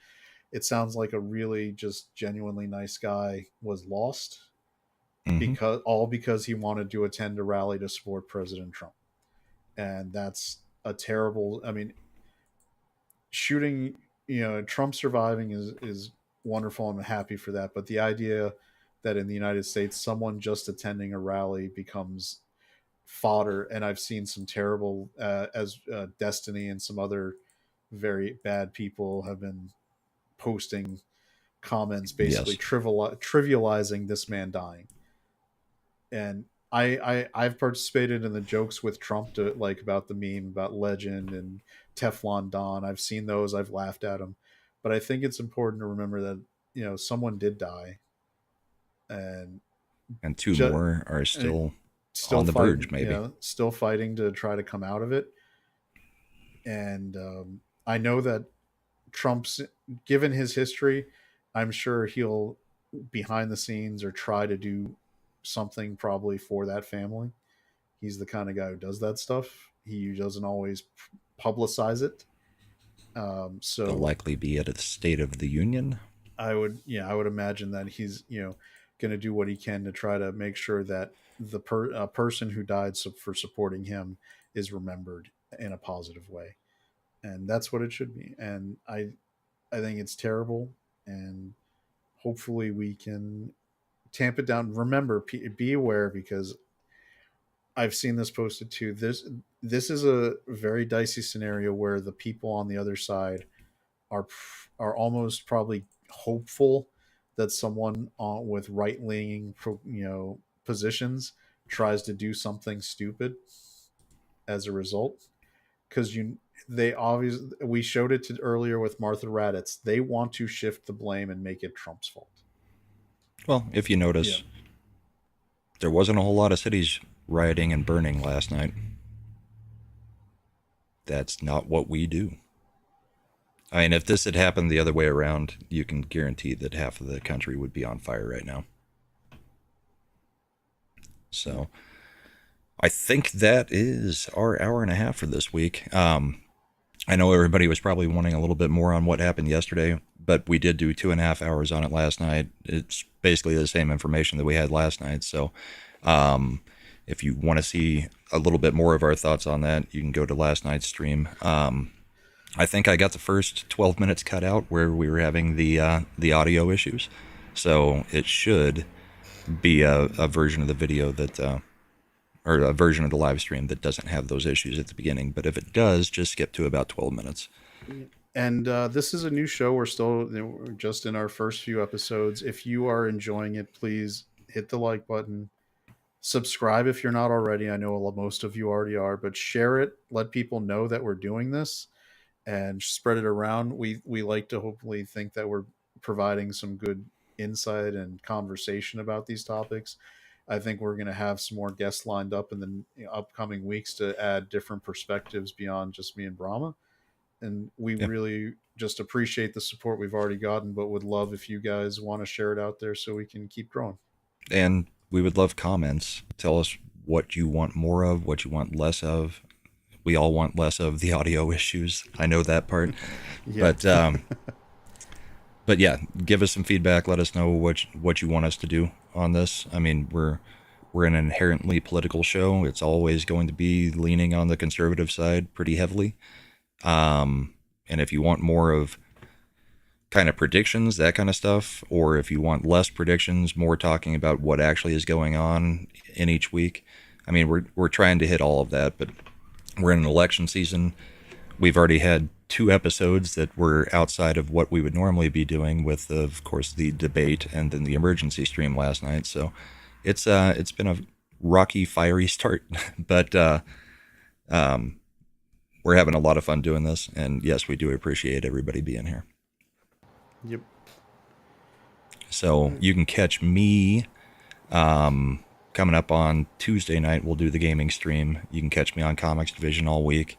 It sounds like a really just genuinely nice guy was lost, because he wanted to attend a rally to support President Trump. And that's a terrible, I mean, shooting, Trump surviving is wonderful. I'm happy for that. But the idea that in the United States, someone just attending a rally becomes fodder, and I've seen some terrible, as Destiny and some other very bad people have been posting comments basically Yes. trivializing this man dying. And I've participated in the jokes with Trump, to like about the meme about Legend and Teflon Don. I've seen those. I've laughed at them, but I think it's important to remember that someone did die, and And two ju- more are and still still on the fighting, verge, maybe. still fighting to try to come out of it. And I know that Trump's, given his history, I'm sure he'll behind the scenes or try to do something probably for that family. He's the kind of guy who does that stuff. He doesn't always publicize it. They'll So likely be at a State of the Union. I would imagine that he's, going to do what he can to try to make sure that the person who died for supporting him is remembered in a positive way, and that's what it should be. And I think it's terrible, and hopefully we can tamp it down. Remember, be aware, because I've seen this posted too. This is a very dicey scenario where the people on the other side are almost probably hopeful that someone with right leaning positions tries to do something stupid as a result, because they obviously, we showed it earlier with Martha Raddatz. They want to shift the blame and make it Trump's fault. Well, if you notice, there wasn't a whole lot of cities rioting and burning last night. That's not what we do. I mean, if this had happened the other way around, you can guarantee that half of the country would be on fire right now. So I think that is our hour and a half for this week. I know everybody was probably wanting a little bit more on what happened yesterday, but we did do 2.5 hours on it last night. It's basically the same information that we had last night. So if you want to see a little bit more of our thoughts on that, you can go to last night's stream. I think I got the first 12 minutes cut out where we were having the audio issues. So it should be a version of the video that, or a version of the live stream that doesn't have those issues at the beginning. But if it does, just skip to about 12 minutes. And this is a new show. We're just in our first few episodes. If you are enjoying it, please hit the like button. Subscribe if you're not already. I know most of you already are, but share it. Let people know that we're doing this, and spread it around. We like to hopefully think that we're providing some good insight and conversation about these topics. I think we're going to have some more guests lined up in the upcoming weeks to add different perspectives beyond just me and Brahma. And we really just appreciate the support we've already gotten, but would love if you guys want to share it out there so we can keep growing. And we would love comments. Tell us what you want more of, what you want less of. We all want less of the audio issues. I know that part. But yeah, give us some feedback. Let us know what you want us to do on this. I mean, we're an inherently political show. It's always going to be leaning on the conservative side pretty heavily. And if you want more of kind of predictions, that kind of stuff, or if you want less predictions, more talking about what actually is going on in each week, I mean, we're trying to hit all of that, but we're in an election season. We've already had 2 episodes that were outside of what we would normally be doing, with, of course, the debate and then the emergency stream last night. So it's been a rocky, fiery start, but we're having a lot of fun doing this, and yes, we do appreciate everybody being here. Yep. So you can catch me coming up on Tuesday night. We'll do the gaming stream. You can catch me on Comics Division all week.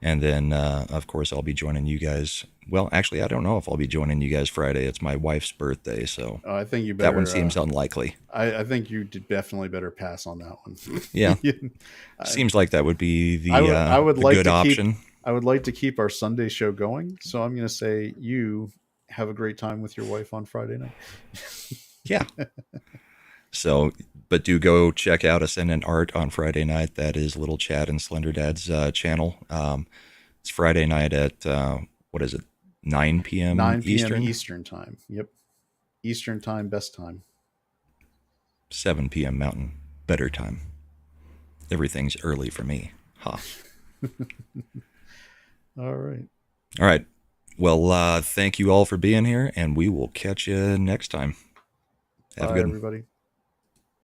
And then, of course, I'll be joining you guys. Well, actually, I don't know if I'll be joining you guys Friday. It's my wife's birthday, so I think you better. That one seems unlikely. I think you definitely better pass on that one. Yeah. Seems like that would be the I would like good to option. I would like to keep our Sunday show going, so I'm going to say you have a great time with your wife on Friday night. Yeah. So, but do go check out Ascendant Art on Friday night. That is Little Chad and Slender Dad's channel. It's Friday night at, what is it, 9 p.m. 9 p.m. Eastern? Eastern time. Yep. Eastern time, best time. 7 p.m. Mountain, better time. Everything's early for me. Ha. All right. All right. Well, thank you all for being here, and we will catch you next time. Have a Bye, good one. everybody.